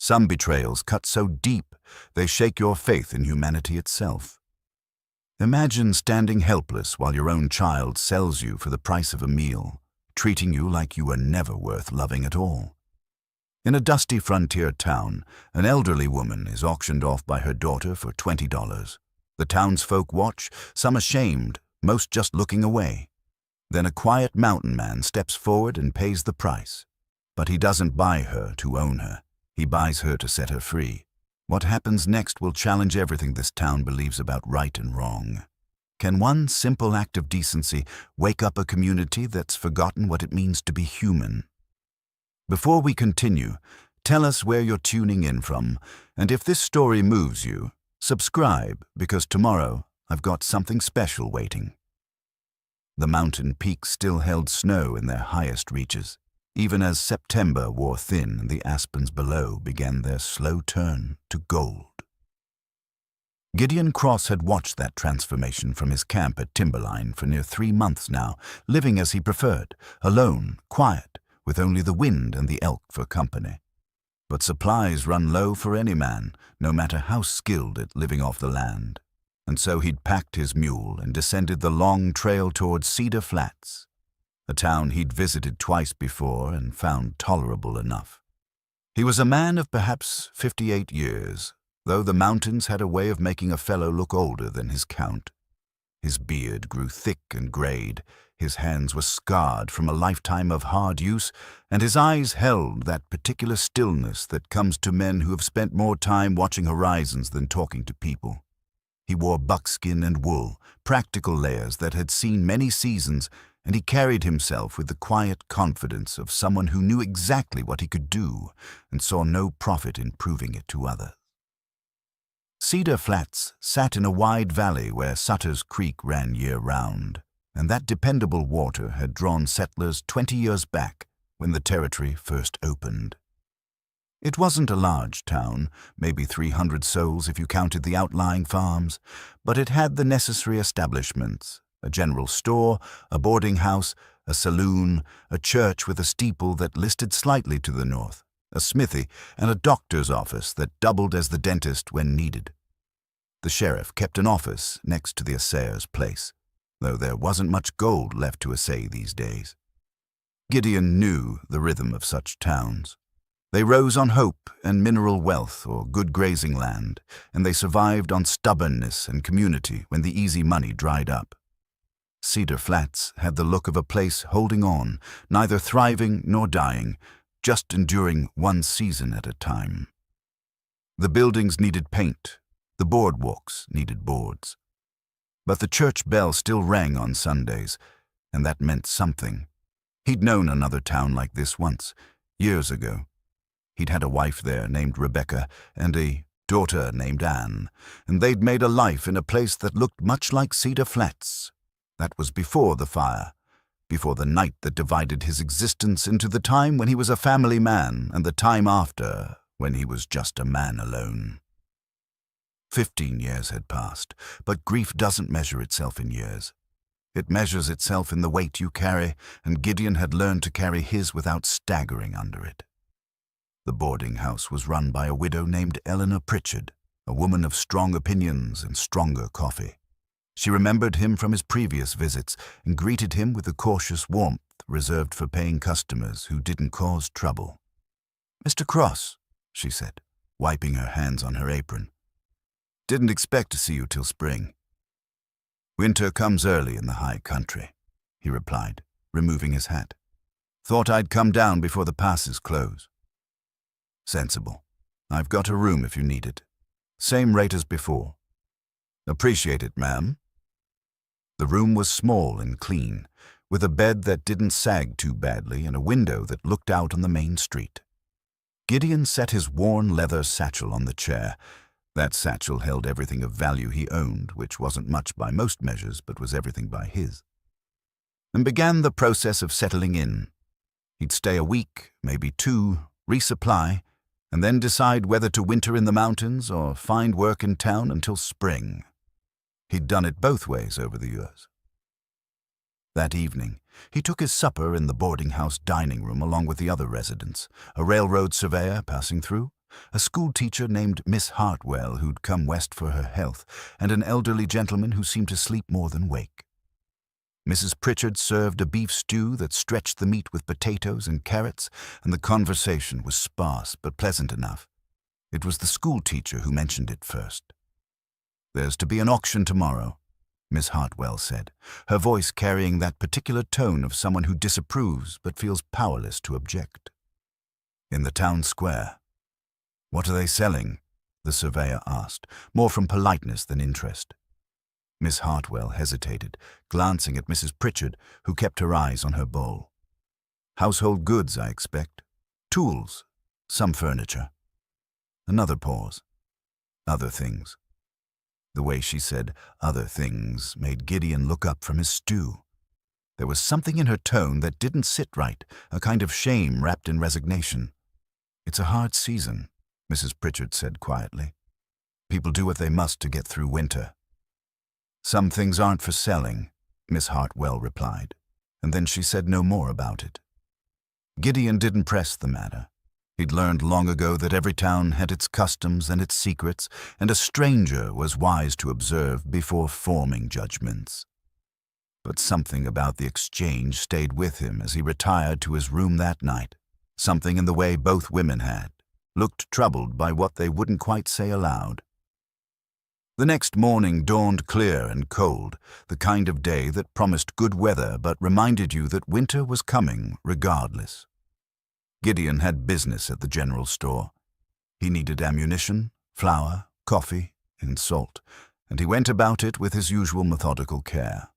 Some betrayals cut so deep they shake your faith in humanity itself. Imagine standing helpless while your own child sells you for the price of a meal, treating you like you were never worth loving at all. In a dusty frontier town, an elderly woman is auctioned off by her daughter for $20. The townsfolk watch, some ashamed, most just looking away. Then a quiet mountain man steps forward and pays the price. But he doesn't buy her to own her. He buys her to set her free. What happens next will challenge everything this town believes about right and wrong. Can one simple act of decency wake up a community that's forgotten what it means to be human? Before we continue, tell us where you're tuning in from, and if this story moves you, subscribe, because tomorrow I've got something special waiting. The mountain peaks still held snow in their highest reaches, even as September wore thin and the aspens below began their slow turn to gold. Gideon Cross had watched that transformation from his camp at Timberline for near 3 months now, living as he preferred, alone, quiet, with only the wind and the elk for company. But supplies run low for any man, no matter how skilled at living off the land. And so he'd packed his mule and descended the long trail towards Cedar Flats, a town he'd visited twice before and found tolerable enough. He was a man of perhaps 58 years, though the mountains had a way of making a fellow look older than his count. His beard grew thick and grayed, his hands were scarred from a lifetime of hard use, and his eyes held that particular stillness that comes to men who have spent more time watching horizons than talking to people. He wore buckskin and wool, practical layers that had seen many seasons, and he carried himself with the quiet confidence of someone who knew exactly what he could do and saw no profit in proving it to others. Cedar Flats sat in a wide valley where Sutter's Creek ran year-round, and that dependable water had drawn settlers 20 years back when the territory first opened. It wasn't a large town, maybe 300 souls if you counted the outlying farms, but it had the necessary establishments: a general store, a boarding house, a saloon, a church with a steeple that listed slightly to the north, a smithy, and a doctor's office that doubled as the dentist when needed. The sheriff kept an office next to the assayer's place, though there wasn't much gold left to assay these days. Gideon knew the rhythm of such towns. They rose on hope and mineral wealth or good grazing land, and they survived on stubbornness and community when the easy money dried up. Cedar Flats had the look of a place holding on, neither thriving nor dying, just enduring one season at a time. The buildings needed paint, the boardwalks needed boards. But the church bell still rang on Sundays, and that meant something. He'd known another town like this once, years ago. He'd had a wife there named Rebecca and a daughter named Anne, and they'd made a life in a place that looked much like Cedar Flats. That was before the fire, before the night that divided his existence into the time when he was a family man and the time after, when he was just a man alone. 15 years had passed, but grief doesn't measure itself in years. It measures itself in the weight you carry, and Gideon had learned to carry his without staggering under it. The boarding house was run by a widow named Eleanor Pritchard, a woman of strong opinions and stronger coffee. She remembered him from his previous visits and greeted him with the cautious warmth reserved for paying customers who didn't cause trouble. "Mr. Cross," she said, wiping her hands on her apron. "Didn't expect to see you till spring." "Winter comes early in the high country," he replied, removing his hat. "Thought I'd come down before the passes close." "Sensible. I've got a room if you need it. Same rate as before." "Appreciate it, ma'am." The room was small and clean, with a bed that didn't sag too badly and a window that looked out on the main street. Gideon set his worn leather satchel on the chair. That satchel held everything of value he owned, which wasn't much by most measures, but was everything by his, and began the process of settling in. He'd stay a week, maybe 2, resupply, and then decide whether to winter in the mountains or find work in town until spring. He'd done it both ways over the years. That evening, he took his supper in the boarding house dining room along with the other residents, a railroad surveyor passing through, a schoolteacher named Miss Hartwell who'd come west for her health, and an elderly gentleman who seemed to sleep more than wake. Mrs. Pritchard served a beef stew that stretched the meat with potatoes and carrots, and the conversation was sparse but pleasant enough. It was the schoolteacher who mentioned it first. "There's to be an auction tomorrow," Miss Hartwell said, her voice carrying that particular tone of someone who disapproves but feels powerless to object. "In the town square." "What are they selling?" the surveyor asked, more from politeness than interest. Miss Hartwell hesitated, glancing at Mrs. Pritchard, who kept her eyes on her bowl. "Household goods, I expect. Tools. Some furniture." Another pause. "Other things." The way she said "other things" made Gideon look up from his stew. There was something in her tone that didn't sit right, a kind of shame wrapped in resignation. "It's a hard season," Mrs. Pritchard said quietly. "People do what they must to get through winter." "Some things aren't for selling," Miss Hartwell replied, and then she said no more about it. Gideon didn't press the matter. He'd learned long ago that every town had its customs and its secrets, and a stranger was wise to observe before forming judgments. But something about the exchange stayed with him as he retired to his room that night, something in the way both women had, looked troubled by what they wouldn't quite say aloud. The next morning dawned clear and cold, the kind of day that promised good weather but reminded you that winter was coming regardless. Gideon had business at the general store. He needed ammunition, flour, coffee, and salt, and he went about it with his usual methodical care.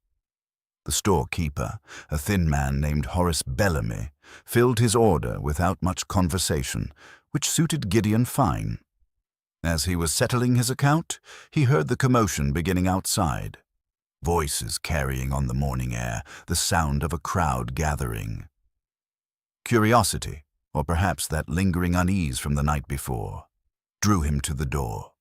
The storekeeper, a thin man named Horace Bellamy, filled his order without much conversation, which suited Gideon fine. As he was settling his account, he heard the commotion beginning outside. Voices carrying on the morning air, the sound of a crowd gathering. Curiosity, or perhaps that lingering unease from the night before, drew him to the door.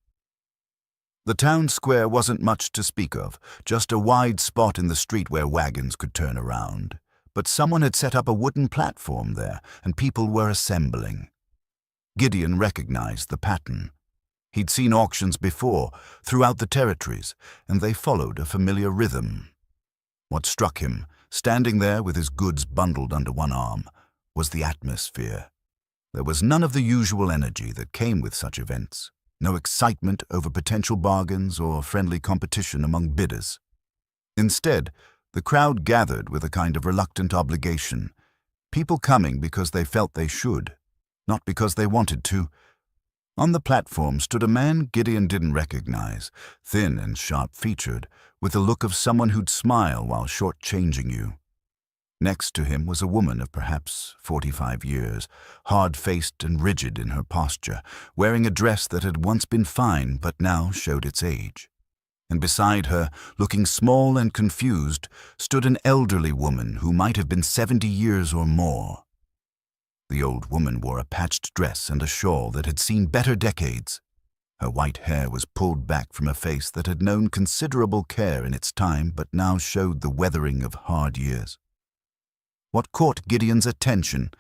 The town square wasn't much to speak of, just a wide spot in the street where wagons could turn around. But someone had set up a wooden platform there, and people were assembling. Gideon recognized the pattern. He'd seen auctions before, throughout the territories, and they followed a familiar rhythm. What struck him, standing there with his goods bundled under one arm, was the atmosphere. There was none of the usual energy that came with such events, no excitement over potential bargains or friendly competition among bidders. Instead, the crowd gathered with a kind of reluctant obligation, people coming because they felt they should, not because they wanted to. On the platform stood a man Gideon didn't recognize, thin and sharp-featured, with the look of someone who'd smile while short-changing you. Next to him was a woman of perhaps 45 years, hard-faced and rigid in her posture, wearing a dress that had once been fine but now showed its age. And beside her, looking small and confused, stood an elderly woman who might have been 70 years or more. The old woman wore a patched dress and a shawl that had seen better decades. Her white hair was pulled back from a face that had known considerable care in its time but now showed the weathering of hard years. What caught Gideon's attention,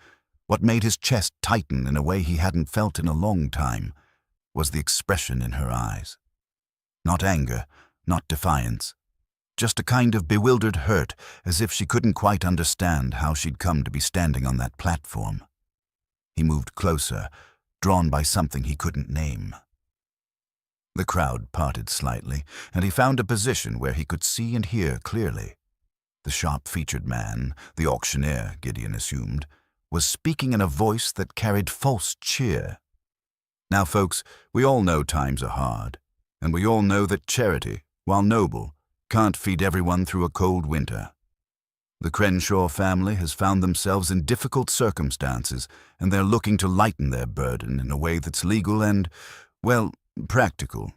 what made his chest tighten in a way he hadn't felt in a long time, was the expression in her eyes. Not anger, not defiance, just a kind of bewildered hurt, as if she couldn't quite understand how she'd come to be standing on that platform. He moved closer, drawn by something he couldn't name. The crowd parted slightly, and he found a position where he could see and hear clearly. The sharp-featured man, the auctioneer, Gideon assumed, was speaking in a voice that carried false cheer. Now, folks, we all know times are hard, and we all know that charity, while noble, can't feed everyone through a cold winter. The Crenshaw family has found themselves in difficult circumstances, and they're looking to lighten their burden in a way that's legal and, well, practical.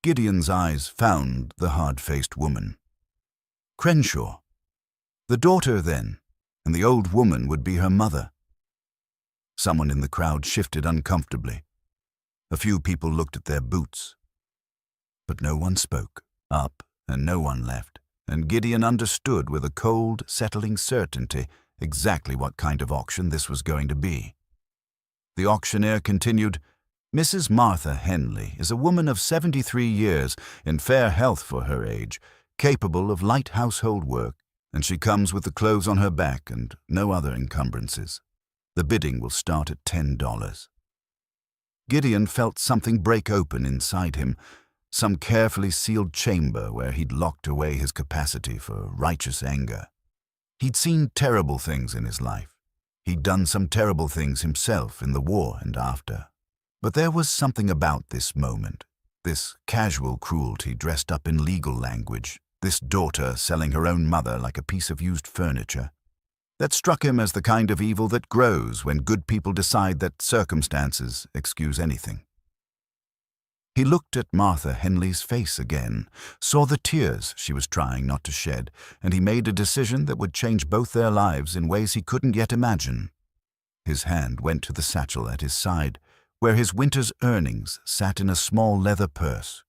Gideon's eyes found the hard-faced woman. Crenshaw. The daughter, then, and the old woman would be her mother. Someone in the crowd shifted uncomfortably. A few people looked at their boots. But no one spoke, up, and no one left, and Gideon understood with a cold, settling certainty exactly what kind of auction this was going to be. The auctioneer continued, Mrs. Martha Henley is a woman of 73 years, in fair health for her age, capable of light household work, and she comes with the clothes on her back and no other encumbrances. The bidding will start at $10. Gideon felt something break open inside him, some carefully sealed chamber where he'd locked away his capacity for righteous anger. He'd seen terrible things in his life. He'd done some terrible things himself in the war and after. But there was something about this moment, this casual cruelty dressed up in legal language, this daughter selling her own mother like a piece of used furniture, that struck him as the kind of evil that grows when good people decide that circumstances excuse anything. He looked at Martha Henley's face again, saw the tears she was trying not to shed, and he made a decision that would change both their lives in ways he couldn't yet imagine. His hand went to the satchel at his side, where his winter's earnings sat in a small leather purse.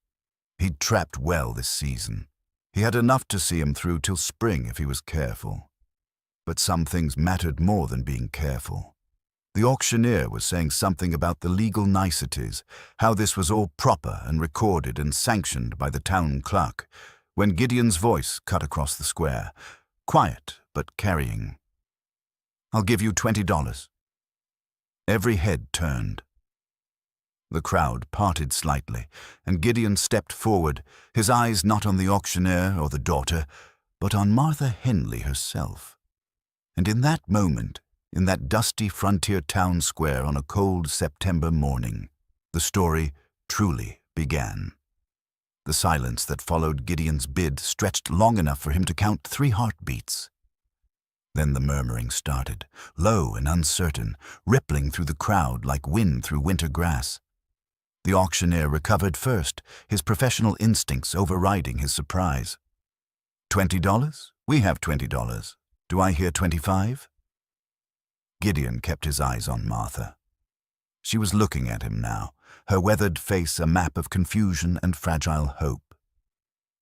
He'd trapped well this season. He had enough to see him through till spring if he was careful. But some things mattered more than being careful. The auctioneer was saying something about the legal niceties, how this was all proper and recorded and sanctioned by the town clerk, when Gideon's voice cut across the square, quiet but carrying. "I'll give you $20. Every head turned. The crowd parted slightly, and Gideon stepped forward, his eyes not on the auctioneer or the daughter, but on Martha Henley herself. And in that moment, in that dusty frontier town square on a cold September morning, the story truly began. The silence that followed Gideon's bid stretched long enough for him to count 3 heartbeats. Then the murmuring started, low and uncertain, rippling through the crowd like wind through winter grass. The auctioneer recovered first, his professional instincts overriding his surprise. $20? We have $20. Do I hear 25? Gideon kept his eyes on Martha. She was looking at him now, her weathered face a map of confusion and fragile hope.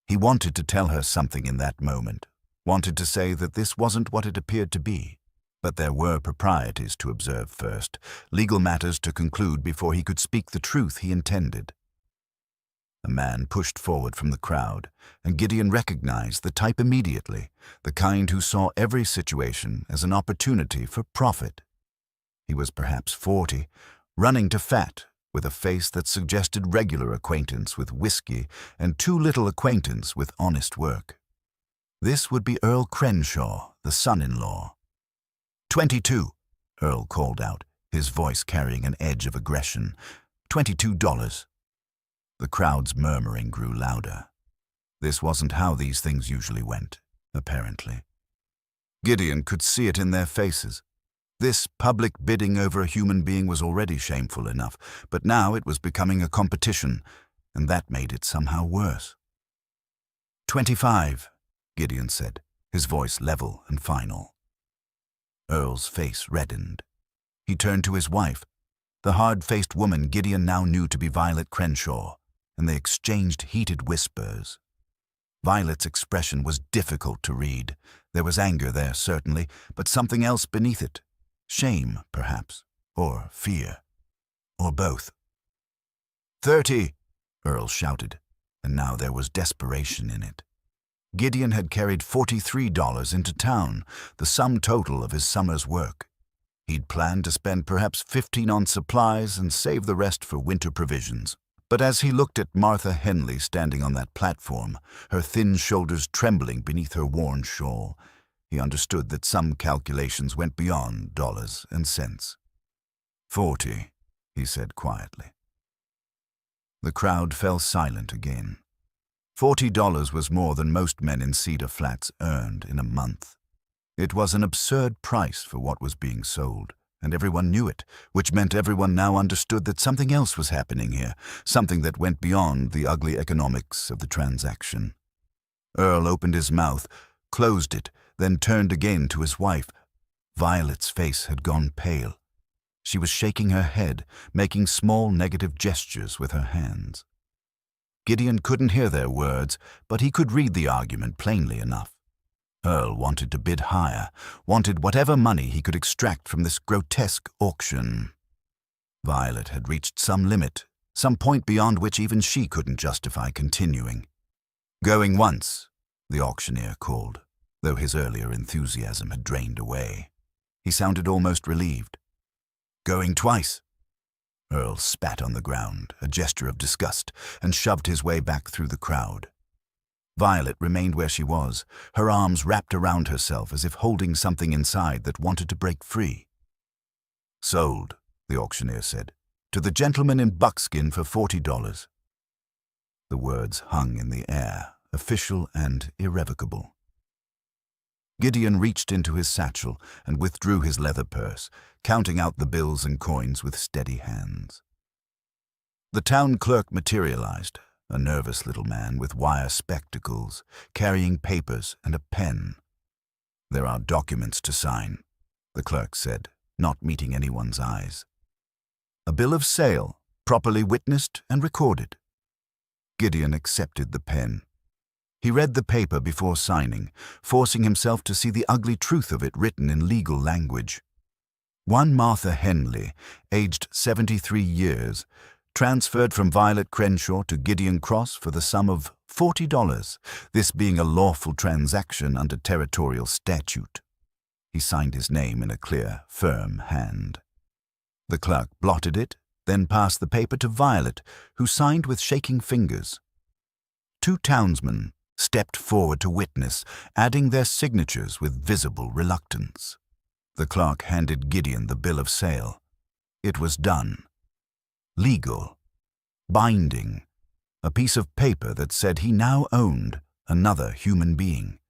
He wanted to tell her something in that moment, wanted to say that this wasn't what it appeared to be. But there were proprieties to observe first, legal matters to conclude before he could speak the truth he intended. A man pushed forward from the crowd, and Gideon recognized the type immediately, the kind who saw every situation as an opportunity for profit. He was perhaps 40, running to fat, with a face that suggested regular acquaintance with whiskey and too little acquaintance with honest work. This would be Earl Crenshaw, the son-in-law. 22, Earl called out, his voice carrying an edge of aggression. $22. The crowd's murmuring grew louder. This wasn't how these things usually went, apparently. Gideon could see it in their faces. This public bidding over a human being was already shameful enough, but now it was becoming a competition, and that made it somehow worse. 25, Gideon said, his voice level and final. Earl's face reddened. He turned to his wife, the hard-faced woman Gideon now knew to be Violet Crenshaw, and they exchanged heated whispers. Violet's expression was difficult to read. There was anger there, certainly, but something else beneath it. Shame, perhaps, or fear, or both. 30, Earl shouted, and now there was desperation in it. Gideon had carried $43 into town, the sum total of his summer's work. He'd planned to spend perhaps $15 on supplies and save the rest for winter provisions. But as he looked at Martha Henley standing on that platform, her thin shoulders trembling beneath her worn shawl, he understood that some calculations went beyond dollars and cents. 40, he said quietly. The crowd fell silent again. $40 was more than most men in Cedar Flats earned in a month. It was an absurd price for what was being sold, and everyone knew it, which meant everyone now understood that something else was happening here, something that went beyond the ugly economics of the transaction. Earl opened his mouth, closed it, then turned again to his wife. Violet's face had gone pale. She was shaking her head, making small negative gestures with her hands. Gideon couldn't hear their words, but he could read the argument plainly enough. Earl wanted to bid higher, wanted whatever money he could extract from this grotesque auction. Violet had reached some limit, some point beyond which even she couldn't justify continuing. "Going once," the auctioneer called, though his earlier enthusiasm had drained away. He sounded almost relieved. "Going twice." Earl spat on the ground, a gesture of disgust, and shoved his way back through the crowd. Violet remained where she was, her arms wrapped around herself as if holding something inside that wanted to break free. "Sold," the auctioneer said, "to the gentleman in buckskin for $40. The words hung in the air, official and irrevocable. Gideon reached into his satchel and withdrew his leather purse, counting out the bills and coins with steady hands. The town clerk materialized, a nervous little man with wire spectacles, carrying papers and a pen. "There are documents to sign," the clerk said, not meeting anyone's eyes. "A bill of sale, properly witnessed and recorded." Gideon accepted the pen. He read the paper before signing, forcing himself to see the ugly truth of it written in legal language. One Martha Henley, aged 73 years, transferred from Violet Crenshaw to Gideon Cross for the sum of $40, this being a lawful transaction under territorial statute. He signed his name in a clear, firm hand. The clerk blotted it, then passed the paper to Violet, who signed with shaking fingers. Two townsmen stepped forward to witness, adding their signatures with visible reluctance. The clerk handed Gideon the bill of sale. It was done. Legal. Binding. A piece of paper that said he now owned another human being.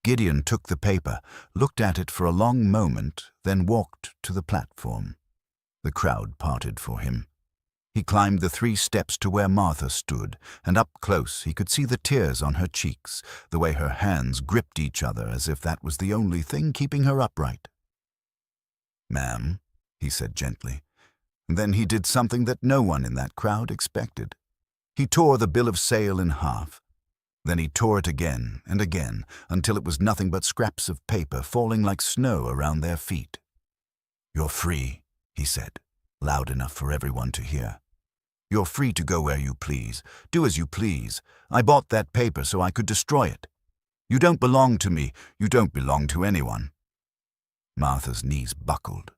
Gideon took the paper, looked at it for a long moment, then walked to the platform. The crowd parted for him. He climbed the 3 steps to where Martha stood, and up close he could see the tears on her cheeks, the way her hands gripped each other as if that was the only thing keeping her upright. "Ma'am," he said gently. Then he did something that no one in that crowd expected. He tore the bill of sale in half. Then he tore it again and again until it was nothing but scraps of paper falling like snow around their feet. "You're free," he said, loud enough for everyone to hear. "You're free to go where you please, do as you please. I bought that paper so I could destroy it. You don't belong to me, you don't belong to anyone." Martha's knees buckled.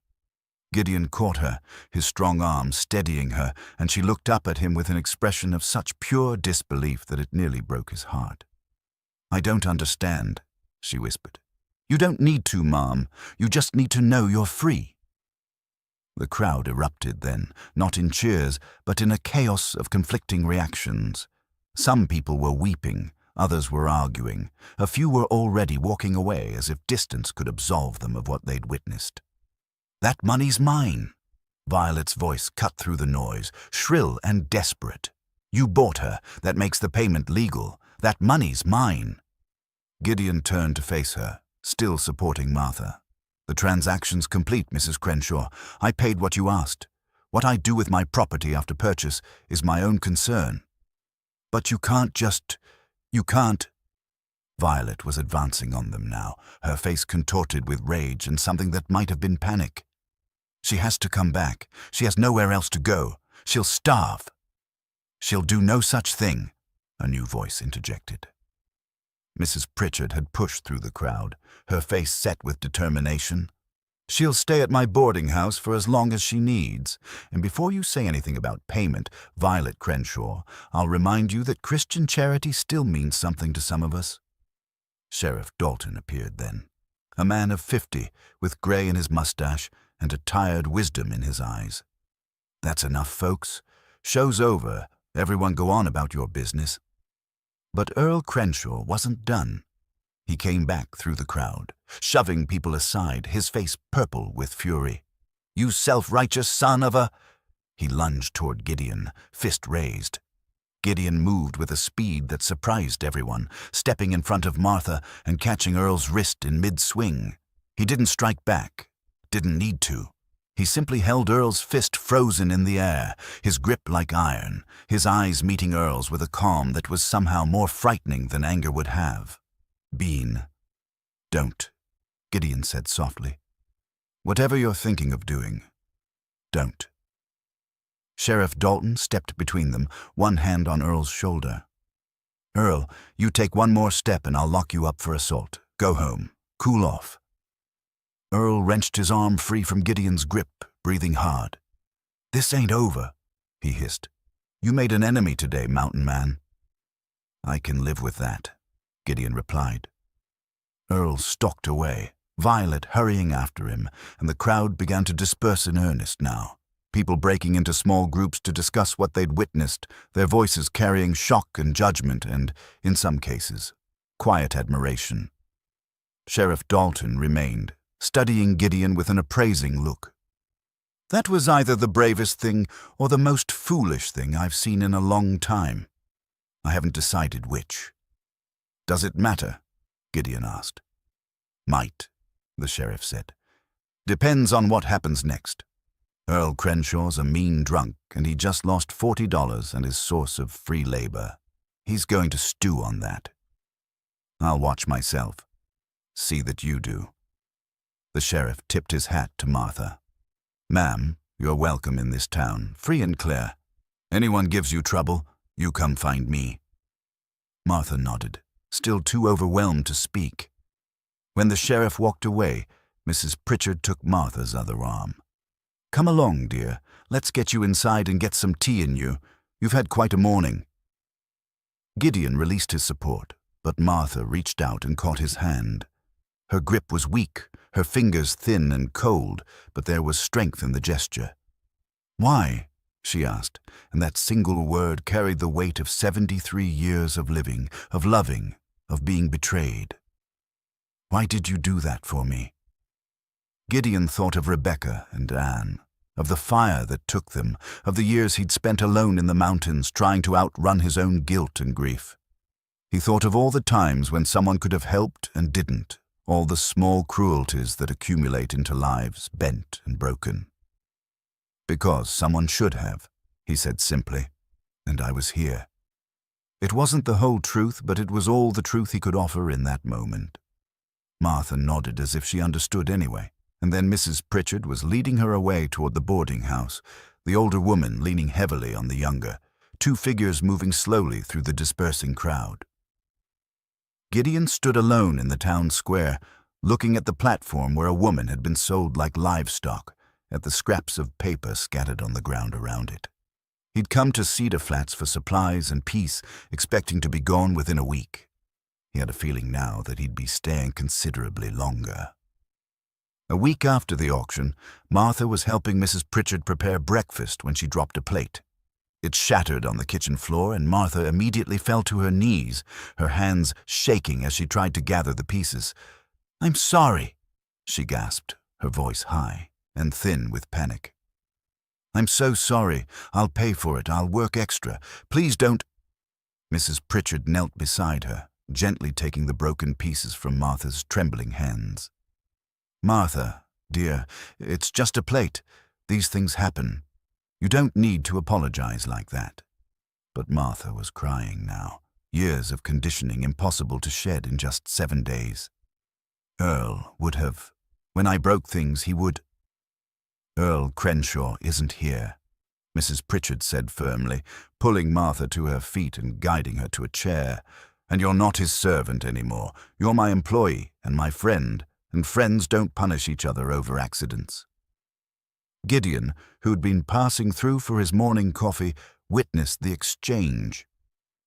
Gideon caught her, his strong arm steadying her, and she looked up at him with an expression of such pure disbelief that it nearly broke his heart. "I don't understand," she whispered. "You don't need to, Mom. You just need to know you're free." The crowd erupted then, not in cheers, but in a chaos of conflicting reactions. Some people were weeping, others were arguing. A few were already walking away as if distance could absolve them of what they'd witnessed. "That money's mine." Violet's voice cut through the noise, shrill and desperate. "You bought her. That makes the payment legal. That money's mine." Gideon turned to face her, still supporting Martha. "The transaction's complete, Mrs. Crenshaw. I paid what you asked. What I do with my property after purchase is my own concern." "But you can't. Violet was advancing on them now, her face contorted with rage and something that might have been panic. "She has to come back. She has nowhere else to go. She'll starve." "She'll do no such thing," a new voice interjected. Mrs. Pritchard had pushed through the crowd, her face set with determination. "She'll stay at my boarding house for as long as she needs. And before you say anything about payment, Violet Crenshaw, I'll remind you that Christian charity still means something to some of us." Sheriff Dalton appeared then, a man of 50, with gray in his mustache and a tired wisdom in his eyes. "That's enough, folks. Show's over. Everyone go on about your business." But Earl Crenshaw wasn't done. He came back through the crowd, shoving people aside, his face purple with fury. "You self-righteous son of a—" He lunged toward Gideon, fist raised. Gideon moved with a speed that surprised everyone, stepping in front of Martha and catching Earl's wrist in mid-swing. He didn't strike back. Didn't need to. He simply held Earl's fist frozen in the air, his grip like iron, his eyes meeting Earl's with a calm that was somehow more frightening than anger would have. "Bean." "Don't," Gideon said softly. "Whatever you're thinking of doing, don't." Sheriff Dalton stepped between them, one hand on Earl's shoulder. "Earl, you take one more step and I'll lock you up for assault. Go home. Cool off." Earl wrenched his arm free from Gideon's grip, breathing hard. "This ain't over," he hissed. "You made an enemy today, mountain man." "I can live with that," Gideon replied. Earl stalked away, Violet hurrying after him, and the crowd began to disperse in earnest now, people breaking into small groups to discuss what they'd witnessed, their voices carrying shock and judgment and, in some cases, quiet admiration. Sheriff Dalton remained, studying Gideon with an appraising look. "That was either the bravest thing or the most foolish thing I've seen in a long time. I haven't decided which." "Does it matter?" Gideon asked. "Might," the sheriff said. "Depends on what happens next. Earl Crenshaw's a mean drunk, and he just lost $40 and his source of free labor. He's going to stew on that. I'll watch myself. See that you do." The sheriff tipped his hat to Martha. "Ma'am, you're welcome in this town, free and clear. Anyone gives you trouble, you come find me." Martha nodded, still too overwhelmed to speak. When the sheriff walked away, Mrs. Pritchard took Martha's other arm. "Come along, dear. Let's get you inside and get some tea in you. You've had quite a morning." Gideon released his support, but Martha reached out and caught his hand. Her grip was weak, her fingers thin and cold, but there was strength in the gesture. "Why?" she asked, and that single word carried the weight of 73 years of living, of loving, of being betrayed. "Why did you do that for me?" Gideon thought of Rebecca and Anne, of the fire that took them, of the years he'd spent alone in the mountains trying to outrun his own guilt and grief. He thought of all the times when someone could have helped and didn't, all the small cruelties that accumulate into lives bent and broken. "Because someone should have," he said simply, "and I was here." It wasn't the whole truth, but it was all the truth he could offer in that moment. Martha nodded as if she understood anyway, and then Mrs. Pritchard was leading her away toward the boarding house, the older woman leaning heavily on the younger, two figures moving slowly through the dispersing crowd. Gideon stood alone in the town square, looking at the platform where a woman had been sold like livestock, at the scraps of paper scattered on the ground around it. He'd come to Cedar Flats for supplies and peace, expecting to be gone within a week. He had a feeling now that he'd be staying considerably longer. A week after the auction, Martha was helping Mrs. Pritchard prepare breakfast when she dropped a plate. It shattered on the kitchen floor, and Martha immediately fell to her knees, her hands shaking as she tried to gather the pieces. "I'm sorry," she gasped, her voice high and thin with panic. "I'm so sorry. I'll pay for it. I'll work extra. Please don't—" Mrs. Pritchard knelt beside her, gently taking the broken pieces from Martha's trembling hands. "Martha, dear, it's just a plate. These things happen. You don't need to apologize like that." But Martha was crying now, years of conditioning impossible to shed in just 7 days. "Earl would have. When I broke things, he would—" "Earl Crenshaw isn't here," Mrs. Pritchard said firmly, pulling Martha to her feet and guiding her to a chair. "And you're not his servant anymore. You're my employee and my friend, and friends don't punish each other over accidents." Gideon, who'd been passing through for his morning coffee, witnessed the exchange.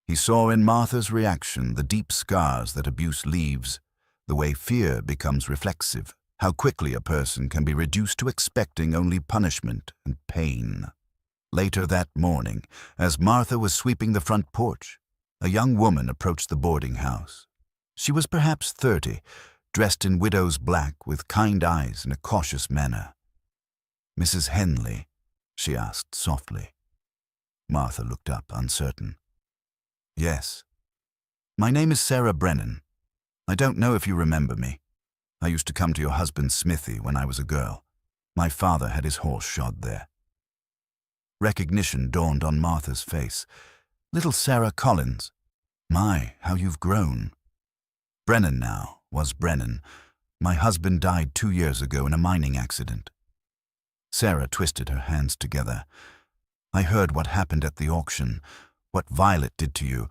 He saw in Martha's reaction the deep scars that abuse leaves, the way fear becomes reflexive, how quickly a person can be reduced to expecting only punishment and pain. Later that morning, as Martha was sweeping the front porch, a young woman approached the boarding house. She was perhaps 30, dressed in widow's black with kind eyes and a cautious manner. "Mrs. Henley?" she asked softly. Martha looked up, uncertain. "Yes. My name is Sarah Brennan. I don't know if you remember me. I used to come to your husband's smithy when I was a girl. My father had his horse shod there." Recognition dawned on Martha's face. "Little Sarah Collins. My, how you've grown." Brennan now was Brennan. "My husband died 2 years ago in a mining accident." Sarah twisted her hands together. I heard what happened at the auction, what Violet did to you.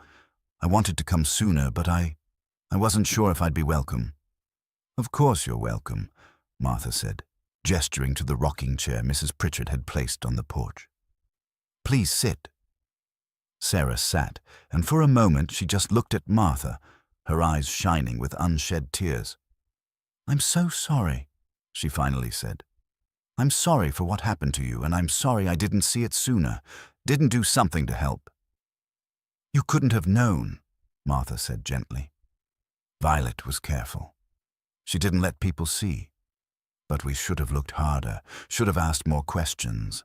I wanted to come sooner, but I wasn't sure if I'd be welcome." "Of course you're welcome," Martha said, gesturing to the rocking chair Mrs. Pritchard had placed on the porch. "Please sit." Sarah sat, and for a moment she just looked at Martha, her eyes shining with unshed tears. "I'm so sorry," she finally said. "I'm sorry for what happened to you, and I'm sorry I didn't see it sooner, didn't do something to help." "You couldn't have known," Martha said gently. "Violet was careful. She didn't let people see. But we should have looked harder, should have asked more questions."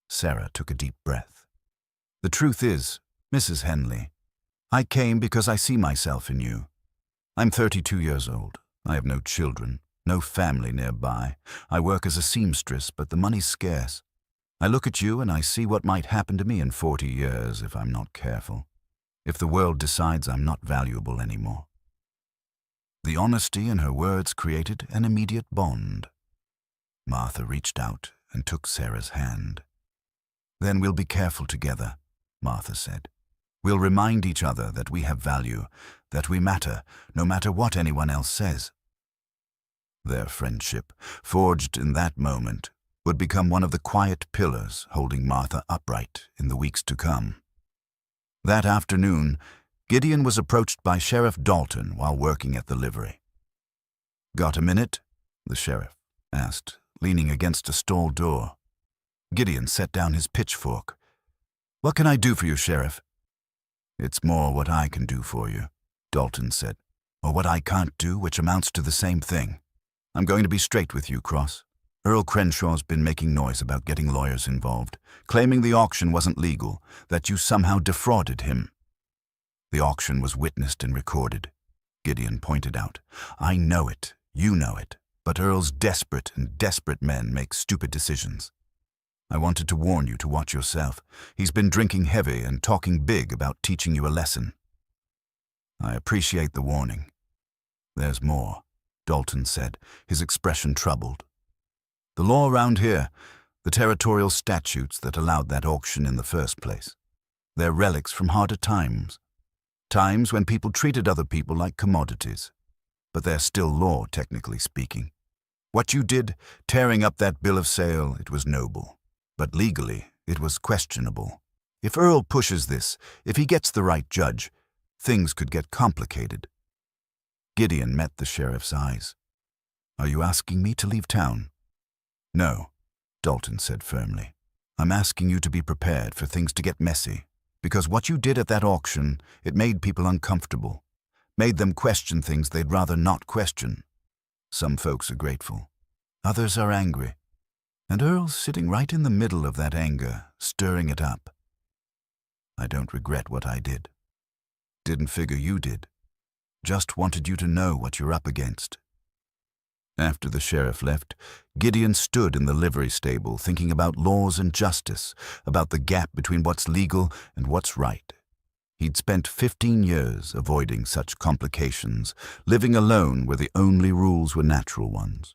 Sarah took a deep breath. "The truth is, Mrs. Henley, I came because I see myself in you. I'm 32 years old. I have no children, no family nearby. I work as a seamstress, but the money's scarce. I look at you and I see what might happen to me in 40 years if I'm not careful, if the world decides I'm not valuable anymore." The honesty in her words created an immediate bond. Martha reached out and took Sarah's hand. "Then we'll be careful together," Martha said. "We'll remind each other that we have value, that we matter, no matter what anyone else says." Their friendship, forged in that moment, would become one of the quiet pillars holding Martha upright in the weeks to come. That afternoon, Gideon was approached by Sheriff Dalton while working at the livery. "Got a minute?" the sheriff asked, leaning against a stall door. Gideon set down his pitchfork. "What can I do for you, Sheriff?" "It's more what I can do for you," Dalton said, "or what I can't do, which amounts to the same thing. I'm going to be straight with you, Cross. Earl Crenshaw's been making noise about getting lawyers involved, claiming the auction wasn't legal, that you somehow defrauded him." "The auction was witnessed and recorded," Gideon pointed out. "I know it, you know it, but Earl's desperate, and desperate men make stupid decisions. I wanted to warn you to watch yourself. He's been drinking heavy and talking big about teaching you a lesson." "I appreciate the warning. There's more," Dalton said, his expression troubled. "The law around here, the territorial statutes that allowed that auction in the first place, they're relics from harder times. Times when people treated other people like commodities. But they're still law, technically speaking. What you did, tearing up that bill of sale, it was noble. But legally, it was questionable. If Earl pushes this, if he gets the right judge, things could get complicated." Gideon met the sheriff's eyes. "Are you asking me to leave town?" "No," Dalton said firmly. "I'm asking you to be prepared for things to get messy. Because what you did at that auction, it made people uncomfortable, made them question things they'd rather not question. Some folks are grateful, others are angry, and Earl's sitting right in the middle of that anger, stirring it up. I don't regret what I did. Didn't figure you did. Just wanted you to know what you're up against." After the sheriff left, Gideon stood in the livery stable thinking about laws and justice, about the gap between what's legal and what's right. He'd spent 15 years avoiding such complications, living alone where the only rules were natural ones.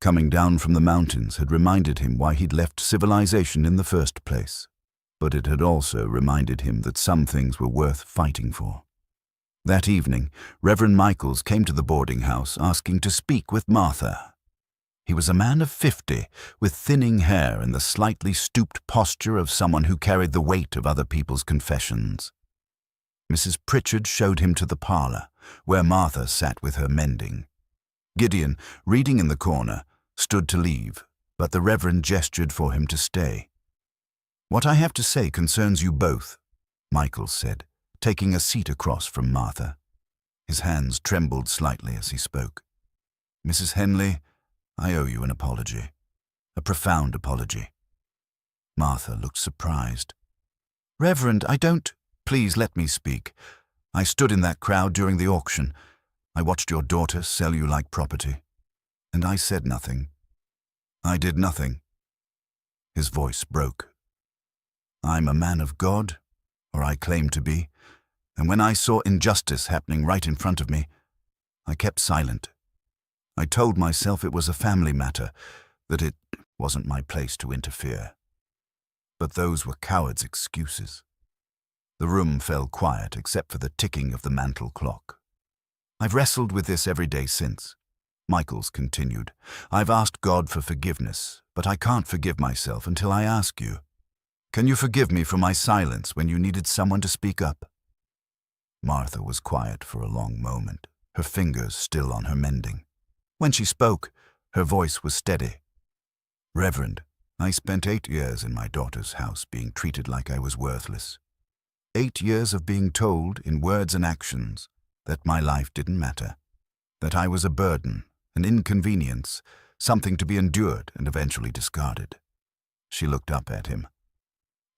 Coming down from the mountains had reminded him why he'd left civilization in the first place, but it had also reminded him that some things were worth fighting for. That evening, Reverend Michaels came to the boarding house asking to speak with Martha. He was a man of 50, with thinning hair and the slightly stooped posture of someone who carried the weight of other people's confessions. Mrs. Pritchard showed him to the parlor, where Martha sat with her mending. Gideon, reading in the corner, stood to leave, but the Reverend gestured for him to stay. "What I have to say concerns you both," Michaels said, taking a seat across from Martha. His hands trembled slightly as he spoke. "Mrs. Henley, I owe you an apology, a profound apology." Martha looked surprised. "Reverend, I don't—" "Please let me speak. I stood in that crowd during the auction. I watched your daughter sell you like property. And I said nothing. I did nothing." His voice broke. "I'm a man of God, or I claim to be, and when I saw injustice happening right in front of me, I kept silent. I told myself it was a family matter, that it wasn't my place to interfere." But those were cowards' excuses. The room fell quiet except for the ticking of the mantel clock. I've wrestled with this every day since. Michaels continued. I've asked God for forgiveness, but I can't forgive myself until I ask you. Can you forgive me for my silence when you needed someone to speak up? Martha was quiet for a long moment, her fingers still on her mending. When she spoke, her voice was steady. Reverend, I spent 8 years in my daughter's house being treated like I was worthless. 8 years of being told in words and actions that my life didn't matter, that I was a burden, an inconvenience, something to be endured and eventually discarded. She looked up at him.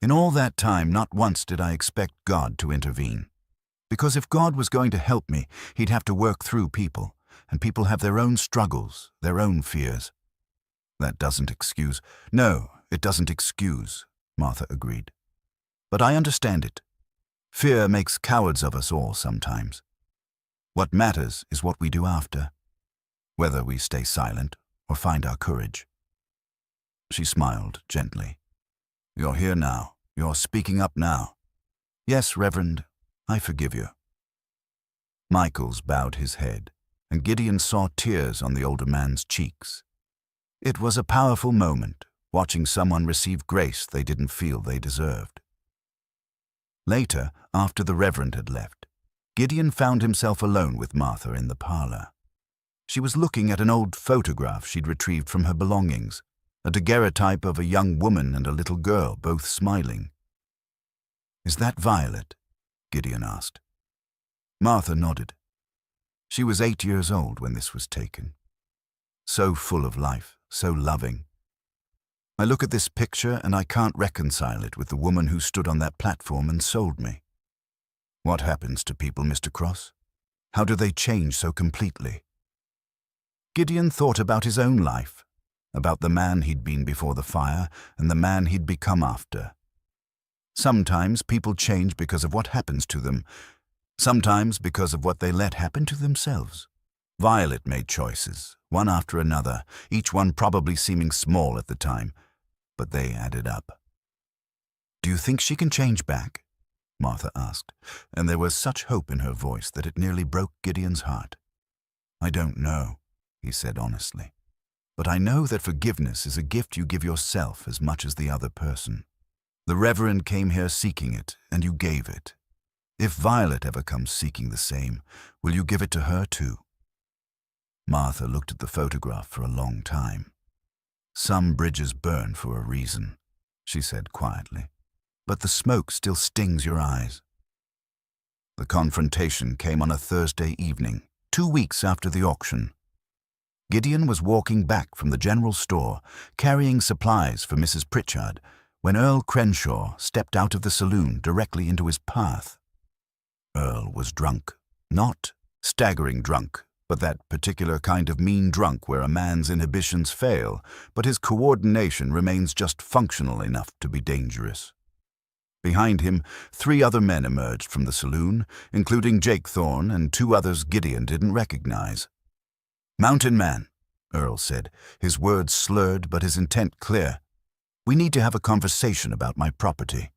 In all that time, not once did I expect God to intervene. Because if God was going to help me, he'd have to work through people, and people have their own struggles, their own fears. That doesn't excuse. No, it doesn't excuse, Martha agreed. But I understand it. Fear makes cowards of us all sometimes. What matters is what we do after, whether we stay silent or find our courage. She smiled gently. You're here now. You're speaking up now. Yes, Reverend, I forgive you. Michaels bowed his head, and Gideon saw tears on the older man's cheeks. It was a powerful moment, watching someone receive grace they didn't feel they deserved. Later, after the Reverend had left, Gideon found himself alone with Martha in the parlor. She was looking at an old photograph she'd retrieved from her belongings, a daguerreotype of a young woman and a little girl, both smiling. Is that Violet? Gideon asked. Martha nodded. She was 8 years old when this was taken. So full of life, so loving. I look at this picture and I can't reconcile it with the woman who stood on that platform and sold me. What happens to people, Mr. Cross? How do they change so completely? Gideon thought about his own life, about the man he'd been before the fire and the man he'd become after. Sometimes people change because of what happens to them, sometimes because of what they let happen to themselves. Violet made choices, one after another, each one probably seeming small at the time, but they added up. Do you think she can change back? Martha asked, and there was such hope in her voice that it nearly broke Gideon's heart. I don't know, he said honestly, but I know that forgiveness is a gift you give yourself as much as the other person. The Reverend came here seeking it, and you gave it. If Violet ever comes seeking the same, will you give it to her too? Martha looked at the photograph for a long time. Some bridges burn for a reason, she said quietly, but the smoke still stings your eyes. The confrontation came on a Thursday evening, 2 weeks after the auction. Gideon was walking back from the general store, carrying supplies for Mrs. Pritchard, when Earl Crenshaw stepped out of the saloon directly into his path. Earl was drunk, not staggering drunk, but that particular kind of mean drunk where a man's inhibitions fail, but his coordination remains just functional enough to be dangerous. Behind him, 3 other men emerged from the saloon, including Jake Thorne and 2 others Gideon didn't recognize. Mountain Man, Earl said, his words slurred but his intent clear. We need to have a conversation about my property.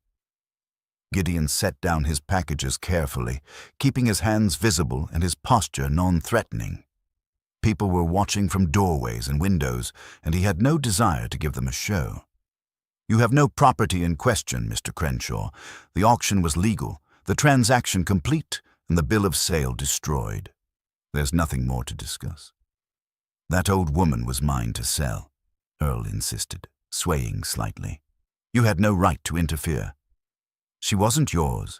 Gideon set down his packages carefully, keeping his hands visible and his posture non-threatening. People were watching from doorways and windows, and he had no desire to give them a show. You have no property in question, Mr. Crenshaw. The auction was legal, the transaction complete, and the bill of sale destroyed. There's nothing more to discuss. That old woman was mine to sell, Earl insisted, swaying slightly. You had no right to interfere. She wasn't yours.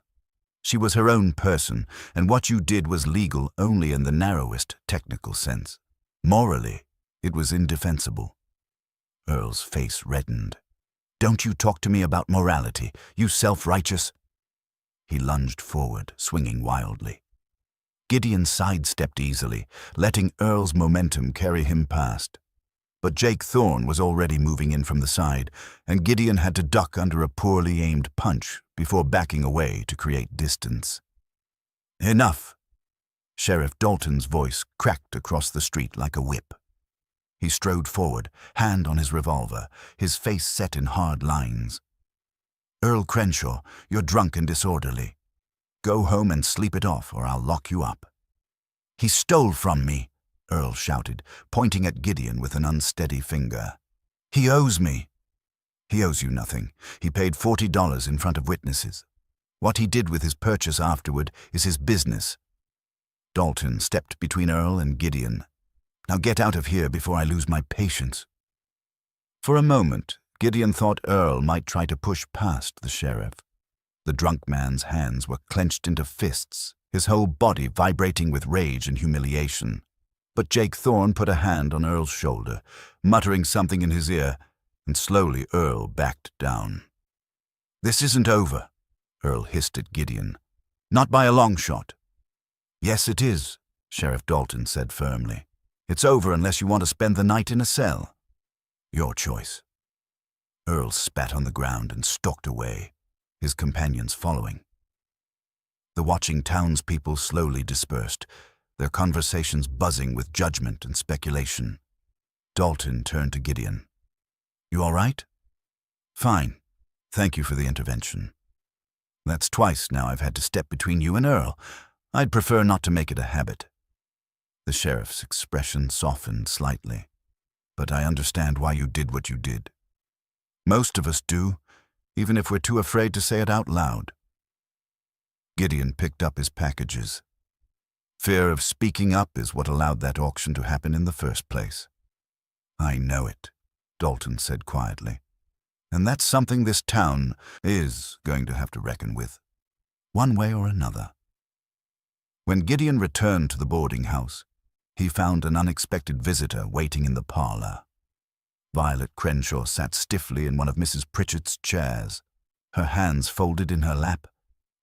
She was her own person, and what you did was legal only in the narrowest technical sense. Morally, it was indefensible. Earl's face reddened. Don't you talk to me about morality, you self-righteous. He lunged forward, swinging wildly. Gideon sidestepped easily, letting Earl's momentum carry him past. But Jake Thorne was already moving in from the side, and Gideon had to duck under a poorly aimed punch before backing away to create distance. Enough! Sheriff Dalton's voice cracked across the street like a whip. He strode forward, hand on his revolver, his face set in hard lines. Earl Crenshaw, you're drunk and disorderly. Go home and sleep it off, or I'll lock you up." "He stole from me," Earl shouted, pointing at Gideon with an unsteady finger. "He owes me." "He owes you nothing. He paid $40 in front of witnesses. What he did with his purchase afterward is his business." Dalton stepped between Earl and Gideon. "Now get out of here before I lose my patience." For a moment, Gideon thought Earl might try to push past the sheriff. The drunk man's hands were clenched into fists, his whole body vibrating with rage and humiliation. But Jake Thorne put a hand on Earl's shoulder, muttering something in his ear, and slowly Earl backed down. "This isn't over," Earl hissed at Gideon. "Not by a long shot." "Yes, it is," Sheriff Dalton said firmly. "It's over unless you want to spend the night in a cell. Your choice." Earl spat on the ground and stalked away, his companions following. The watching townspeople slowly dispersed, their conversations buzzing with judgment and speculation. Dalton turned to Gideon. "You all right?" "Fine. Thank you for the intervention. That's twice now I've had to step between you and Earl. I'd prefer not to make it a habit." The sheriff's expression softened slightly. "But I understand why you did what you did. Most of us do, even if we're too afraid to say it out loud." Gideon picked up his packages. Fear of speaking up is what allowed that auction to happen in the first place. "I know it," Dalton said quietly. "And that's something this town is going to have to reckon with, one way or another." When Gideon returned to the boarding house, he found an unexpected visitor waiting in the parlor. Violet Crenshaw sat stiffly in one of Mrs. Pritchett's chairs, her hands folded in her lap,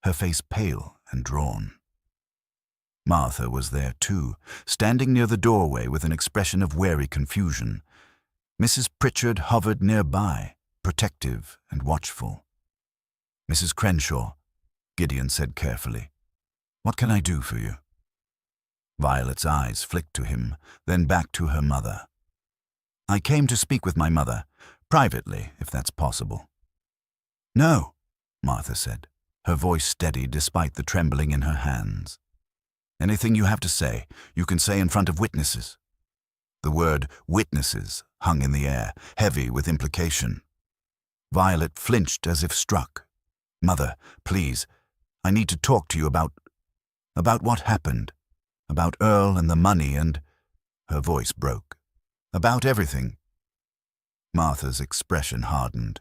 her face pale and drawn. Martha was there too, standing near the doorway with an expression of wary confusion. Mrs. Pritchard hovered nearby, protective and watchful. "Mrs. Crenshaw," Gideon said carefully, "what can I do for you?" Violet's eyes flicked to him, then back to her mother. "I came to speak with my mother, privately, if that's possible." "No," Martha said, her voice steady despite the trembling in her hands. "Anything you have to say, you can say in front of witnesses." The word witnesses hung in the air, heavy with implication. Violet flinched as if struck. "Mother, please, I need to talk to you about what happened, about Earl and the money and—" Her voice broke. "About everything." Martha's expression hardened.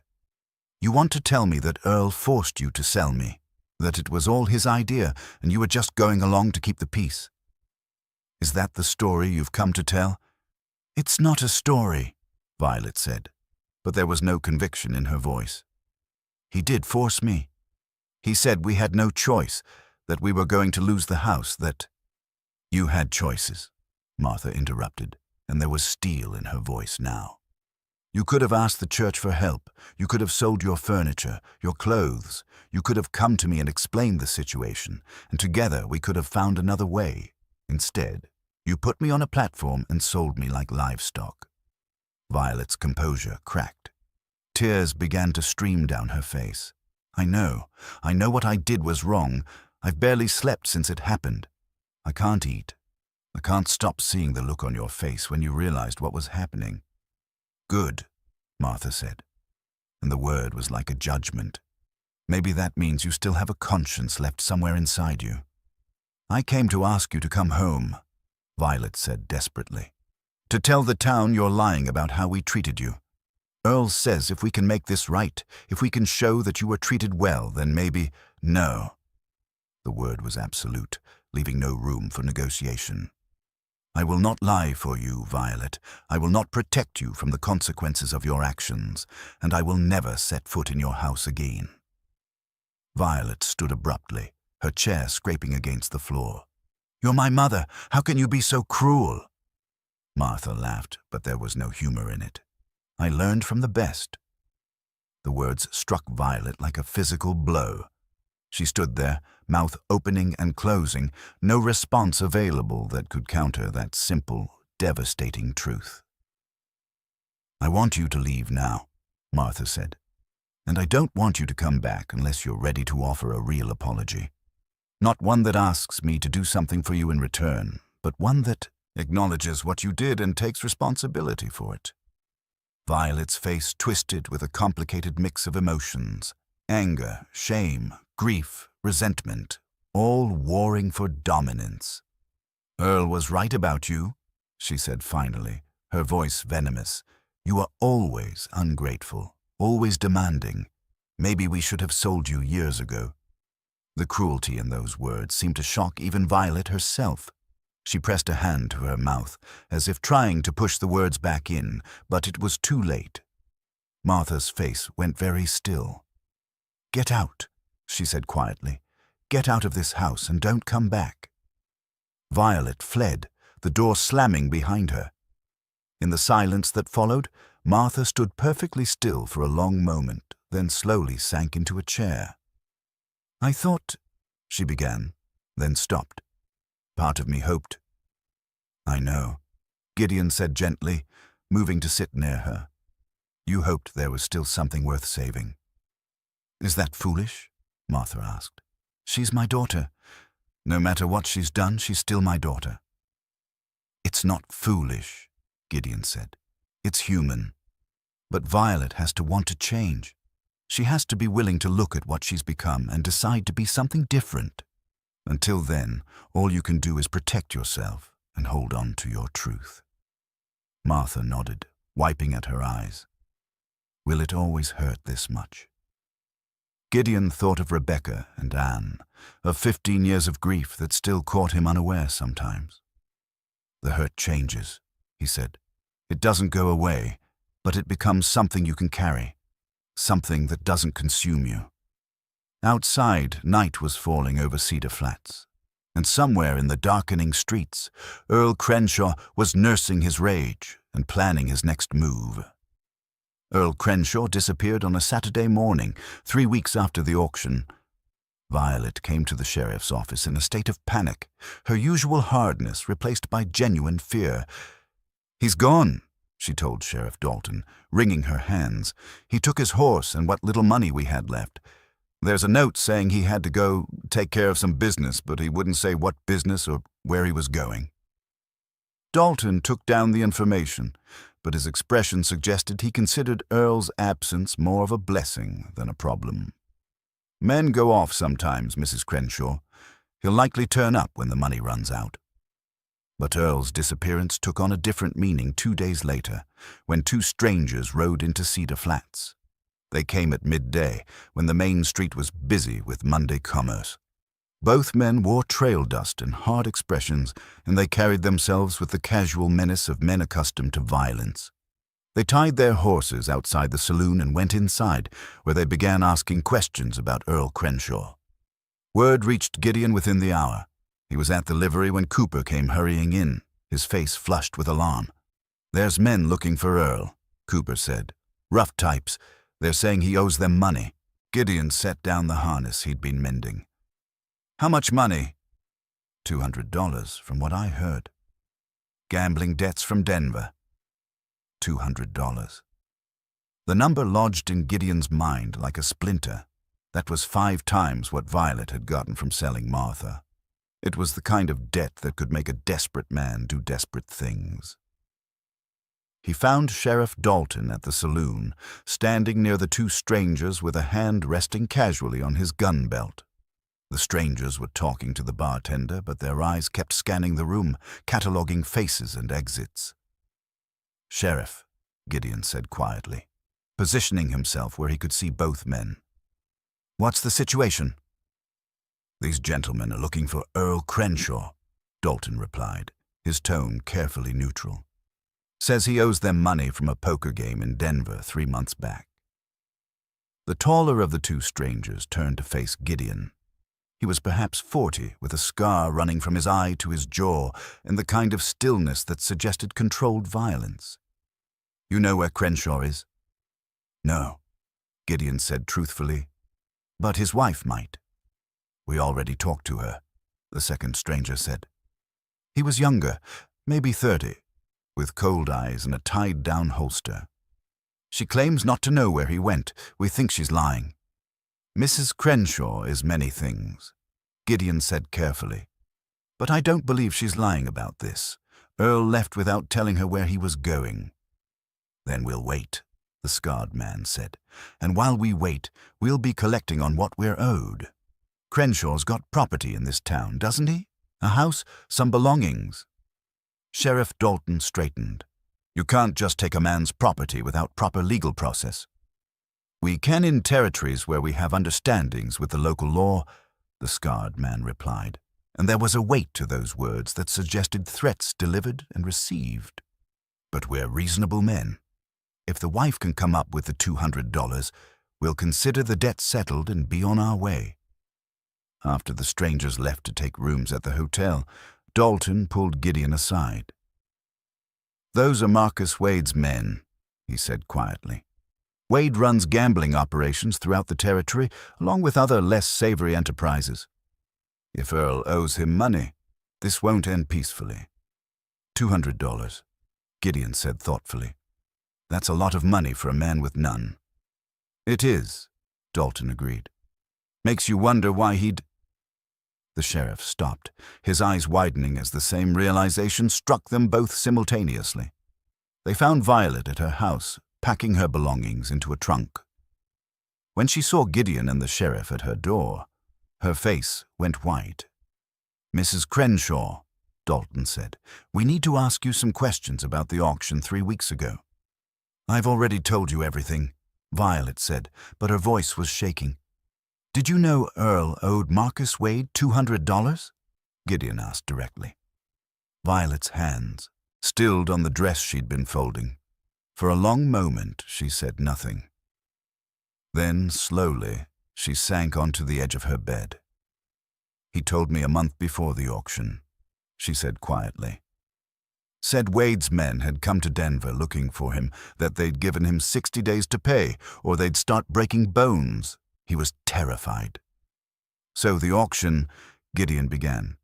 "You want to tell me that Earl forced you to sell me, that it was all his idea and you were just going along to keep the peace? Is that the story you've come to tell?" "It's not a story," Violet said, but there was no conviction in her voice. "He did force me. He said we had no choice, that we were going to lose the house, that—" "You had choices," Martha interrupted, and there was steel in her voice now. "You could have asked the church for help. You could have sold your furniture, your clothes. You could have come to me and explained the situation, and together we could have found another way. Instead, you put me on a platform and sold me like livestock." Violet's composure cracked. Tears began to stream down her face. I know what I did was wrong. I've barely slept since it happened. I can't eat. I can't stop seeing the look on your face when you realized what was happening." "Good," Martha said, and the word was like a judgment. "Maybe that means you still have a conscience left somewhere inside you." "I came to ask you to come home," Violet said desperately. "To tell the town you're lying about how we treated you. Earl says if we can make this right, if we can show that you were treated well, then maybe—" "No." The word was absolute, leaving no room for negotiation. "I will not lie for you, Violet. I will not protect you from the consequences of your actions, and I will never set foot in your house again." Violet stood abruptly, her chair scraping against the floor. "You're my mother. How can you be so cruel?" Martha laughed, but there was no humor in it. "I learned from the best." The words struck Violet like a physical blow. She stood there, mouth opening and closing, no response available that could counter that simple, devastating truth. "I want you to leave now," Martha said, And I don't want you to come back unless you're ready to offer a real apology. Not one that asks me to do something for you in return, but one that acknowledges what you did and takes responsibility for it." Violet's face twisted with a complicated mix of emotions: anger, shame, grief, resentment, all warring for dominance. "Earl was right about you," she said finally, her voice venomous. "You are always ungrateful, always demanding. Maybe we should have sold you years ago." The cruelty in those words seemed to shock even Violet herself. She pressed a hand to her mouth, as if trying to push the words back in, but it was too late. Martha's face went very still. "Get out," she said quietly. "Get out of this house and don't come back." Violet fled, the door slamming behind her. In the silence that followed, Martha stood perfectly still for a long moment, then slowly sank into a chair. "I thought," she began, then stopped. "Part of me hoped." "I know," Gideon said gently, moving to sit near her. "You hoped there was still something worth saving." "Is that foolish?" Martha asked. "She's my daughter. No matter what she's done, she's still my daughter." "It's not foolish," Gideon said. "It's human. But Violet has to want to change. She has to be willing to look at what she's become and decide to be something different. Until then, all you can do is protect yourself and hold on to your truth." Martha nodded, wiping at her eyes. "Will it always hurt this much?" Gideon thought of Rebecca and Anne, of 15 years of grief that still caught him unaware sometimes. "The hurt changes," he said. "It doesn't go away, but it becomes something you can carry, something that doesn't consume you." Outside, night was falling over Cedar Flats, and somewhere in the darkening streets, Earl Crenshaw was nursing his rage and planning his next move. Earl Crenshaw disappeared on a Saturday morning, 3 weeks after the auction. Violet came to the sheriff's office in a state of panic, her usual hardness replaced by genuine fear. "He's gone," she told Sheriff Dalton, wringing her hands. "He took his horse and what little money we had left. There's a note saying he had to go take care of some business, but he wouldn't say what business or where he was going." Dalton took down the information, but his expression suggested he considered Earl's absence more of a blessing than a problem. "Men go off sometimes, Mrs. Crenshaw. He'll likely turn up when the money runs out." But Earl's disappearance took on a different meaning 2 days later, when 2 strangers rode into Cedar Flats. They came at midday, when the main street was busy with Monday commerce. Both men wore trail dust and hard expressions, and they carried themselves with the casual menace of men accustomed to violence. They tied their horses outside the saloon and went inside, where they began asking questions about Earl Crenshaw. Word reached Gideon within the hour. He was at the livery when Cooper came hurrying in, his face flushed with alarm. "There's men looking for Earl," Cooper said. "Rough types. They're saying he owes them money." Gideon set down the harness he'd been mending. "How much money?" $200, from what I heard. "Gambling debts from Denver." $200. The number lodged in Gideon's mind like a splinter. That was 5 times what Violet had gotten from selling Martha. It was the kind of debt that could make a desperate man do desperate things. He found Sheriff Dalton at the saloon, standing near the 2 strangers with a hand resting casually on his gun belt. The strangers were talking to the bartender, but their eyes kept scanning the room, cataloging faces and exits. "Sheriff," Gideon said quietly, positioning himself where he could see both men. "What's the situation?" "These gentlemen are looking for Earl Crenshaw," Dalton replied, his tone carefully neutral. "Says he owes them money from a poker game in Denver 3 months back." The taller of the 2 strangers turned to face Gideon. He was perhaps 40, with a scar running from his eye to his jaw and the kind of stillness that suggested controlled violence. "You know where Crenshaw is?" "No," Gideon said truthfully. "But his wife might." "We already talked to her," the second stranger said. He was younger, maybe 30, with cold eyes and a tied-down holster. She claims not to know where he went. We think she's lying. Mrs. Crenshaw is many things, Gideon said carefully. But I don't believe she's lying about this. Earl left without telling her where he was going. Then we'll wait, the scarred man said. And while we wait, we'll be collecting on what we're owed. Crenshaw's got property in this town, doesn't he? A house, some belongings. Sheriff Dalton straightened. You can't just take a man's property without proper legal process. We can in territories where we have understandings with the local law, the scarred man replied, and there was a weight to those words that suggested threats delivered and received. But we're reasonable men. If the wife can come up with the $200, we'll consider the debt settled and be on our way. After the strangers left to take rooms at the hotel, Dalton pulled Gideon aside. Those are Marcus Wade's men, he said quietly. Wade runs gambling operations throughout the territory, along with other less savory enterprises. If Earl owes him money, this won't end peacefully. $200, Gideon said thoughtfully. That's a lot of money for a man with none. It is, Dalton agreed. Makes you wonder why he'd... The sheriff stopped, his eyes widening as the same realization struck them both simultaneously. They found Violet at her house, packing her belongings into a trunk. When she saw Gideon and the sheriff at her door, her face went white. Mrs. Crenshaw, Dalton said, we need to ask you some questions about the auction 3 weeks ago. I've already told you everything, Violet said, but her voice was shaking. Did you know Earl owed Marcus Wade $200? Gideon asked directly. Violet's hands stilled on the dress she'd been folding. For a long moment, she said nothing. Then, slowly, she sank onto the edge of her bed. He told me a month before the auction, she said quietly. Said Wade's men had come to Denver looking for him, that they'd given him 60 days to pay, or they'd start breaking bones. He was terrified. So the auction, Gideon began,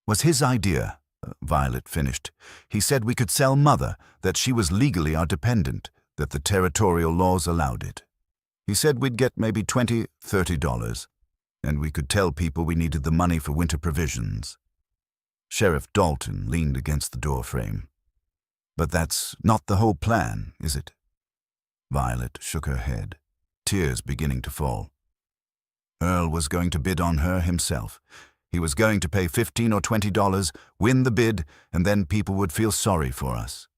was his idea. Violet finished. He said we could sell Mother, that she was legally our dependent, that the territorial laws allowed it. He said we'd get maybe $20, $30, and we could tell people we needed the money for winter provisions. Sheriff Dalton leaned against the doorframe. But that's not the whole plan, is it? Violet shook her head, tears beginning to fall. Earl was going to bid on her himself. He was going to pay $15 or $20, win the bid, and then people would feel sorry for us.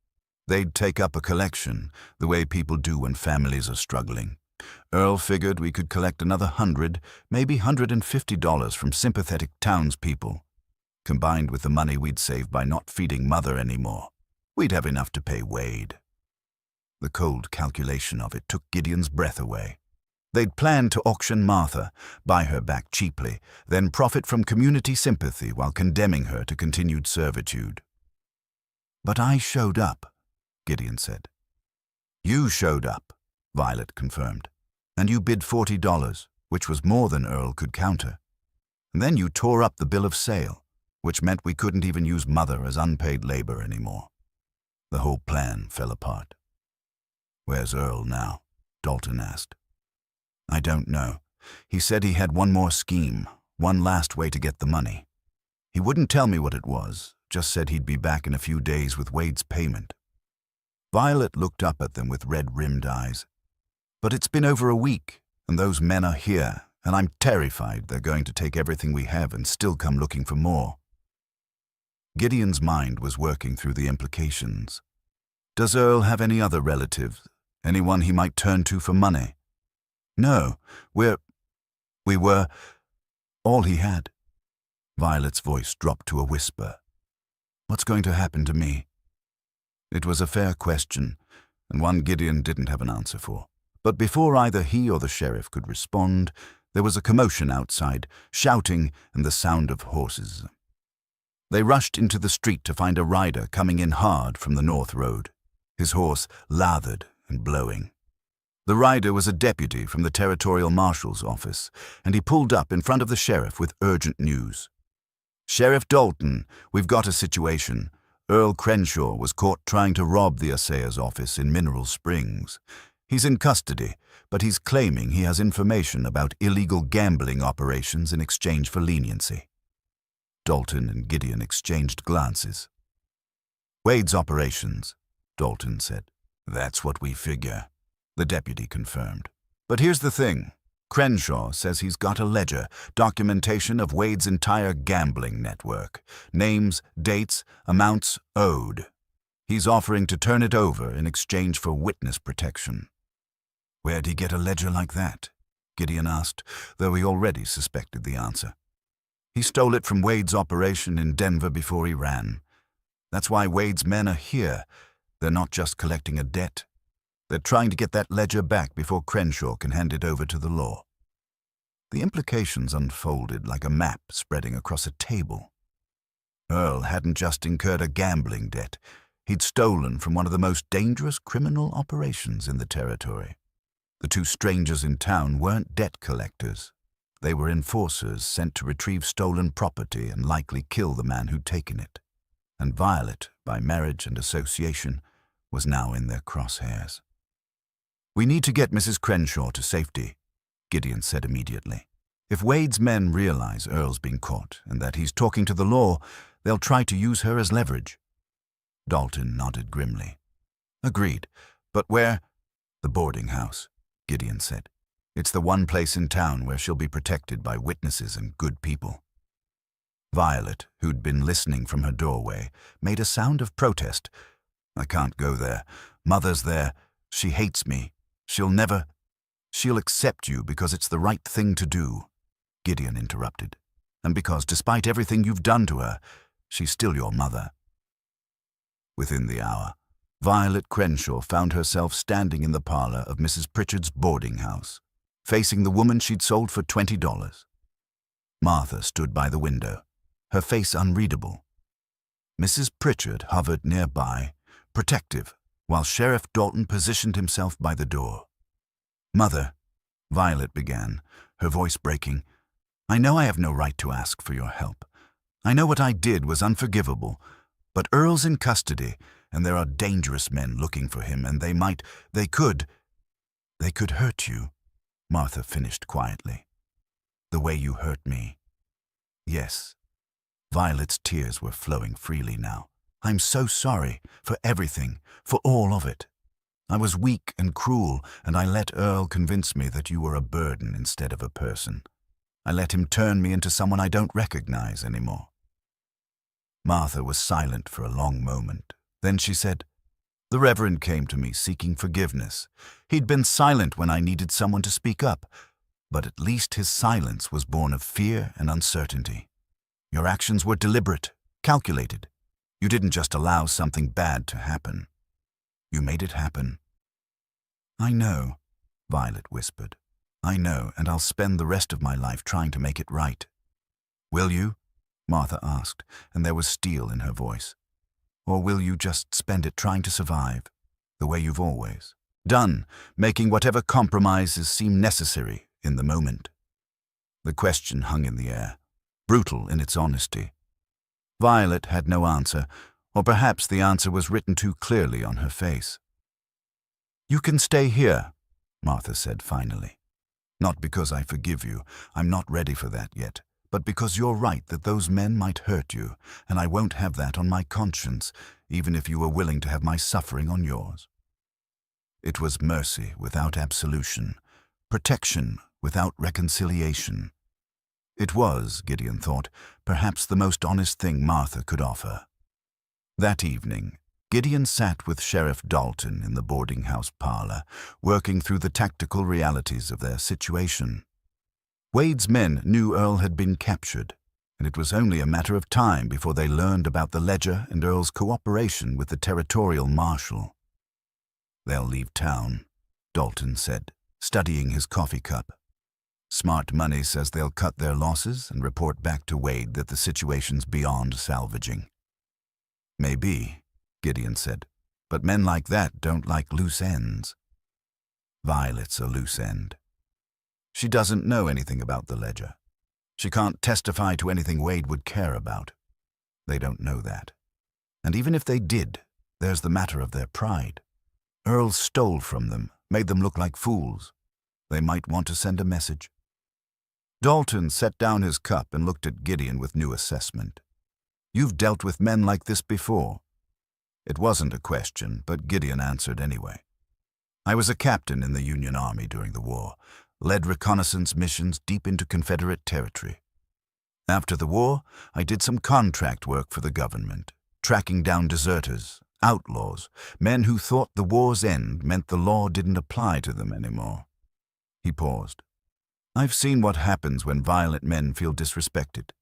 They'd take up a collection, the way people do when families are struggling. Earl figured we could collect another $100, maybe $150 from sympathetic townspeople. Combined with the money we'd save by not feeding Mother anymore, we'd have enough to pay Wade. The cold calculation of it took Gideon's breath away. They'd planned to auction Martha, buy her back cheaply, then profit from community sympathy while condemning her to continued servitude. But I showed up, Gideon said. You showed up, Violet confirmed, and you bid $40, which was more than Earl could counter. And then you tore up the bill of sale, which meant we couldn't even use Mother as unpaid labor anymore. The whole plan fell apart. Where's Earl now? Dalton asked. I don't know. He said he had one more scheme, one last way to get the money. He wouldn't tell me what it was, just said he'd be back in a few days with Wade's payment. Violet looked up at them with red-rimmed eyes. But it's been over a week, and those men are here, and I'm terrified they're going to take everything we have and still come looking for more. Gideon's mind was working through the implications. Does Earl have any other relatives, anyone he might turn to for money? No, we were all he had. Violet's voice dropped to a whisper. What's going to happen to me? It was a fair question, and one Gideon didn't have an answer for. But before either he or the sheriff could respond, there was a commotion outside, shouting and the sound of horses. They rushed into the street to find a rider coming in hard from the north road, his horse lathered and blowing. The rider was a deputy from the territorial marshal's office, and he pulled up in front of the sheriff with urgent news. Sheriff Dalton, we've got a situation. Earl Crenshaw was caught trying to rob the assayer's office in Mineral Springs. He's in custody, but he's claiming he has information about illegal gambling operations in exchange for leniency. Dalton and Gideon exchanged glances. Wade's operations, Dalton said. That's what we figure, the deputy confirmed. But here's the thing. Crenshaw says he's got a ledger, documentation of Wade's entire gambling network. Names, dates, amounts owed. He's offering to turn it over in exchange for witness protection. Where'd he get a ledger like that? Gideon asked, though he already suspected the answer. He stole it from Wade's operation in Denver before he ran. That's why Wade's men are here. They're not just collecting a debt. They're trying to get that ledger back before Crenshaw can hand it over to the law. The implications unfolded like a map spreading across a table. Earl hadn't just incurred a gambling debt. He'd stolen from one of the most dangerous criminal operations in the territory. The two strangers in town weren't debt collectors. They were enforcers sent to retrieve stolen property and likely kill the man who'd taken it. And Violet, by marriage and association, was now in their crosshairs. We need to get Mrs. Crenshaw to safety, Gideon said immediately. If Wade's men realize Earl's been caught and that he's talking to the law, they'll try to use her as leverage. Dalton nodded grimly. Agreed. But where? The boarding house, Gideon said. It's the one place in town where she'll be protected by witnesses and good people. Violet, who'd been listening from her doorway, made a sound of protest. I can't go there. Mother's there. She hates me. She'll accept you because it's the right thing to do, Gideon interrupted. And because, despite everything you've done to her, she's still your mother. Within the hour, Violet Crenshaw found herself standing in the parlor of Mrs. Pritchard's boarding house, facing the woman she'd sold for $20. Martha stood by the window, her face unreadable. Mrs. Pritchard hovered nearby, protective, while Sheriff Dalton positioned himself by the door. Mother, Violet began, her voice breaking, I know I have no right to ask for your help. I know what I did was unforgivable, but Earl's in custody, and there are dangerous men looking for him, and they could hurt you, Martha finished quietly. The way you hurt me. Yes. Violet's tears were flowing freely now. I'm so sorry for everything, for all of it. I was weak and cruel, and I let Earl convince me that you were a burden instead of a person. I let him turn me into someone I don't recognize anymore. Martha was silent for a long moment. Then she said, The Reverend came to me seeking forgiveness. He'd been silent when I needed someone to speak up, but at least his silence was born of fear and uncertainty. Your actions were deliberate, calculated. You didn't just allow something bad to happen. You made it happen. I know, Violet whispered. I know, and I'll spend the rest of my life trying to make it right. Will you? Martha asked, and there was steel in her voice. Or will you just spend it trying to survive, the way you've always done, making whatever compromises seem necessary in the moment? The question hung in the air, brutal in its honesty. Violet had no answer, or perhaps the answer was written too clearly on her face. You can stay here, Martha said finally. Not because I forgive you, I'm not ready for that yet, but because you're right that those men might hurt you, and I won't have that on my conscience, even if you were willing to have my suffering on yours. It was mercy without absolution, protection without reconciliation. It was, Gideon thought, perhaps the most honest thing Martha could offer. That evening, Gideon sat with Sheriff Dalton in the boarding house parlor, working through the tactical realities of their situation. Wade's men knew Earl had been captured, and it was only a matter of time before they learned about the ledger and Earl's cooperation with the territorial marshal. They'll leave town, Dalton said, studying his coffee cup. Smart money says they'll cut their losses and report back to Wade that the situation's beyond salvaging. Maybe, Gideon said, but men like that don't like loose ends. Violet's a loose end. She doesn't know anything about the ledger. She can't testify to anything Wade would care about. They don't know that. And even if they did, there's the matter of their pride. Earl stole from them, made them look like fools. They might want to send a message. Dalton set down his cup and looked at Gideon with new assessment. "You've dealt with men like this before." It wasn't a question, but Gideon answered anyway. "I was a captain in the Union Army during the war, led reconnaissance missions deep into Confederate territory. After the war, I did some contract work for the government, tracking down deserters, outlaws, men who thought the war's end meant the law didn't apply to them anymore." He paused. "I've seen what happens when violent men feel disrespected.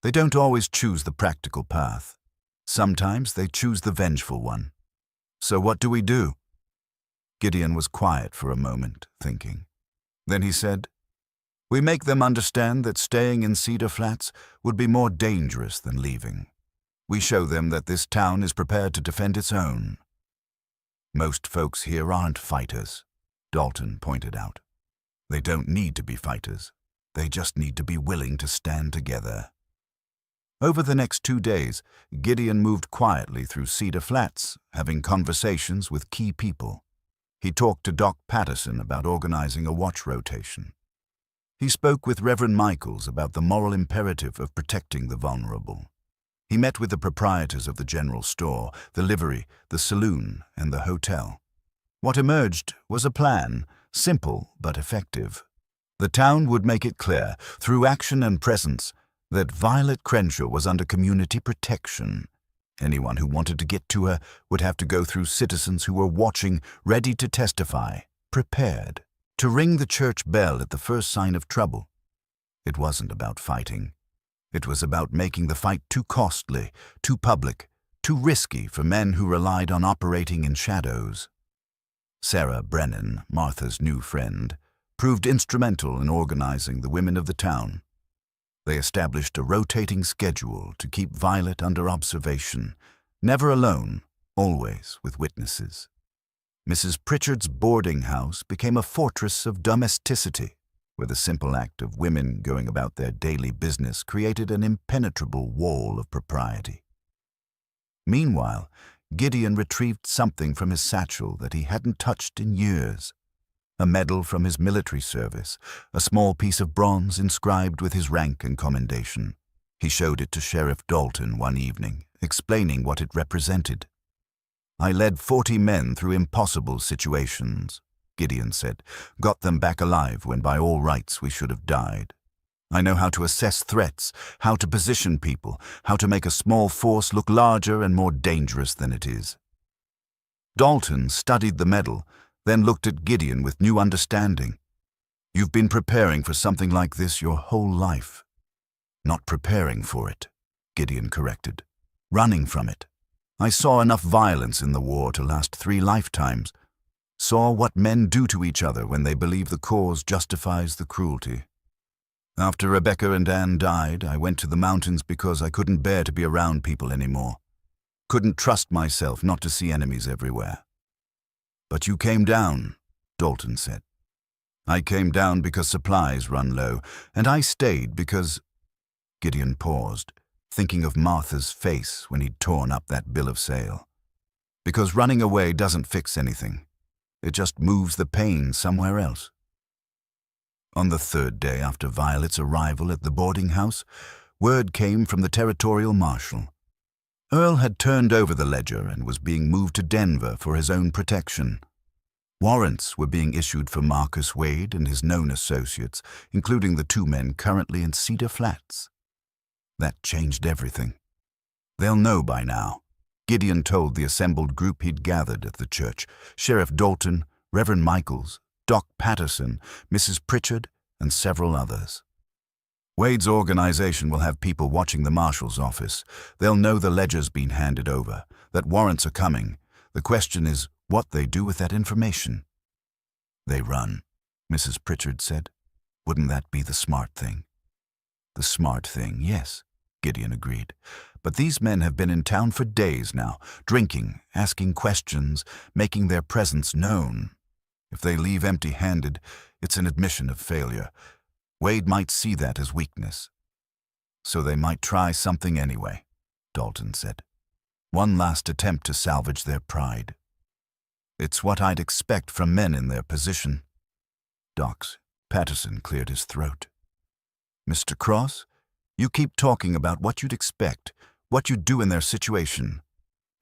They don't always choose the practical path. Sometimes they choose the vengeful one. So what do we do?" Gideon was quiet for a moment, thinking. Then he said, "We make them understand that staying in Cedar Flats would be more dangerous than leaving. We show them that this town is prepared to defend its own." "Most folks here aren't fighters," Dalton pointed out. "They don't need to be fighters. They just need to be willing to stand together." Over the next 2 days, Gideon moved quietly through Cedar Flats, having conversations with key people. He talked to Doc Patterson about organizing a watch rotation. He spoke with Reverend Michaels about the moral imperative of protecting the vulnerable. He met with the proprietors of the general store, the livery, the saloon, and the hotel. What emerged was a plan, simple but effective. The town would make it clear, through action and presence, that Violet Crenshaw was under community protection. Anyone who wanted to get to her would have to go through citizens who were watching, ready to testify, prepared to ring the church bell at the first sign of trouble. It wasn't about fighting. It was about making the fight too costly, too public, too risky for men who relied on operating in shadows. Sarah Brennan, Martha's new friend, proved instrumental in organizing the women of the town. They established a rotating schedule to keep Violet under observation, never alone, always with witnesses. Mrs. Pritchard's boarding house became a fortress of domesticity, where the simple act of women going about their daily business created an impenetrable wall of propriety. Meanwhile, Gideon retrieved something from his satchel that he hadn't touched in years. A medal from his military service, a small piece of bronze inscribed with his rank and commendation. He showed it to Sheriff Dalton one evening, explaining what it represented. "I led 40 men through impossible situations," Gideon said, "got them back alive when by all rights we should have died. I know how to assess threats, how to position people, how to make a small force look larger and more dangerous than it is." Dalton studied the medal, then looked at Gideon with new understanding. "You've been preparing for something like this your whole life." "Not preparing for it," Gideon corrected. "Running from it. I saw enough violence in the war to last 3 lifetimes. Saw what men do to each other when they believe the cause justifies the cruelty. After Rebecca and Anne died, I went to the mountains because I couldn't bear to be around people anymore. Couldn't trust myself not to see enemies everywhere." "But you came down," Dalton said. "I came down because supplies run low, and I stayed because—" Gideon paused, thinking of Martha's face when he'd torn up that bill of sale. "Because running away doesn't fix anything. It just moves the pain somewhere else." On the 3rd day after Violet's arrival at the boarding house, word came from the territorial marshal. Earl had turned over the ledger and was being moved to Denver for his own protection. Warrants were being issued for Marcus Wade and his known associates, including the 2 men currently in Cedar Flats. That changed everything. "They'll know by now," Gideon told the assembled group he'd gathered at the church: Sheriff Dalton, Reverend Michaels, Doc Patterson, Mrs. Pritchard, and several others. "Wade's organization will have people watching the marshal's office. They'll know the ledger's been handed over, that warrants are coming. The question is what they do with that information." "They run," Mrs. Pritchard said. "Wouldn't that be the smart thing?" "The smart thing, yes," Gideon agreed. "But these men have been in town for days now, drinking, asking questions, making their presence known. If they leave empty-handed, it's an admission of failure. Wade might see that as weakness." "So they might try something anyway," Dalton said. "One last attempt to salvage their pride." It's what I'd expect from men in their position. Docs, Patterson cleared his throat. Mr. Cross, you keep talking about what you'd expect, what you'd do in their situation.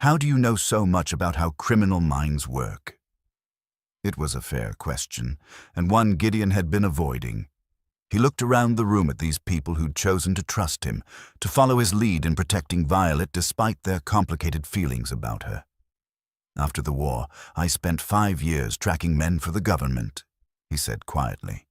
How do you know so much about how criminal minds work? It was a fair question, and one Gideon had been avoiding. He looked around the room at these people who'd chosen to trust him, to follow his lead in protecting Violet despite their complicated feelings about her. After the war, I spent 5 years tracking men for the government, he said quietly.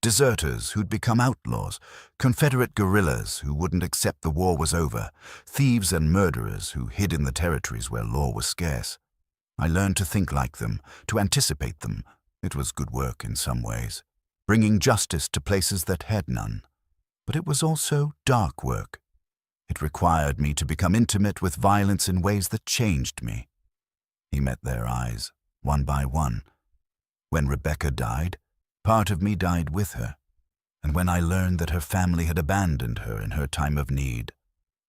Deserters who'd become outlaws, Confederate guerrillas who wouldn't accept the war was over, thieves and murderers who hid in the territories where law was scarce. I learned to think like them, to anticipate them. It was good work in some ways, bringing justice to places that had none. But it was also dark work. It required me to become intimate with violence in ways that changed me. He met their eyes, one by one. When Rebecca died, part of me died with her. And when I learned that her family had abandoned her in her time of need,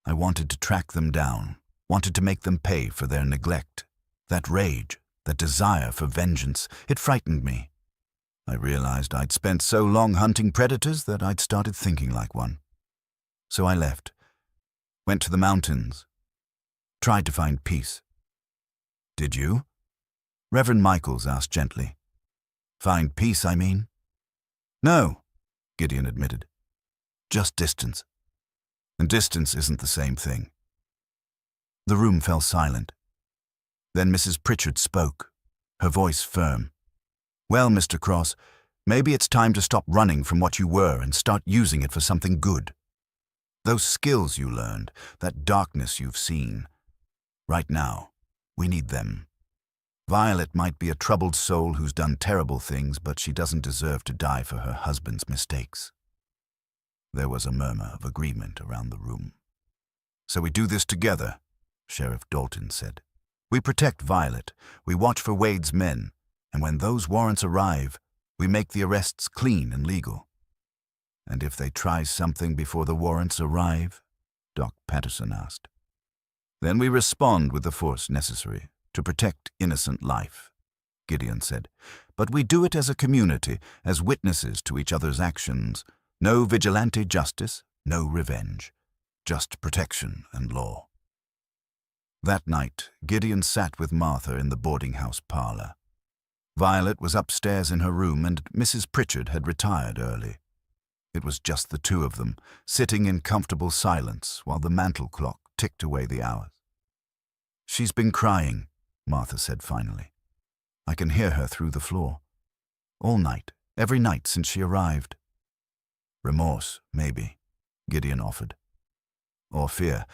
I wanted to track them down, wanted to make them pay for their neglect. That rage, that desire for vengeance, it frightened me. I realized I'd spent so long hunting predators that I'd started thinking like one. So I left, went to the mountains, tried to find peace. Did you? Reverend Michaels asked gently. Find peace, I mean? No, Gideon admitted. Just distance. And distance isn't the same thing. The room fell silent. Then Mrs. Pritchard spoke, her voice firm. Well, Mr. Cross, maybe it's time to stop running from what you were and start using it for something good. Those skills you learned, that darkness you've seen. Right now, we need them. Violet might be a troubled soul who's done terrible things, but she doesn't deserve to die for her husband's mistakes. There was a murmur of agreement around the room. So we do this together, Sheriff Dalton said. We protect Violet, we watch for Wade's men, and when those warrants arrive, we make the arrests clean and legal. And if they try something before the warrants arrive, Doc Patterson asked. Then we respond with the force necessary to protect innocent life, Gideon said. But we do it as a community, as witnesses to each other's actions. No vigilante justice, no revenge, just protection and law. That night, Gideon sat with Martha in the boarding house parlor. Violet was upstairs in her room and Mrs. Pritchard had retired early. It was just the two of them, sitting in comfortable silence while the mantel clock ticked away the hours. She's been crying, Martha said finally. I can hear her through the floor. All night, every night since she arrived. Remorse, maybe, Gideon offered. Or fear,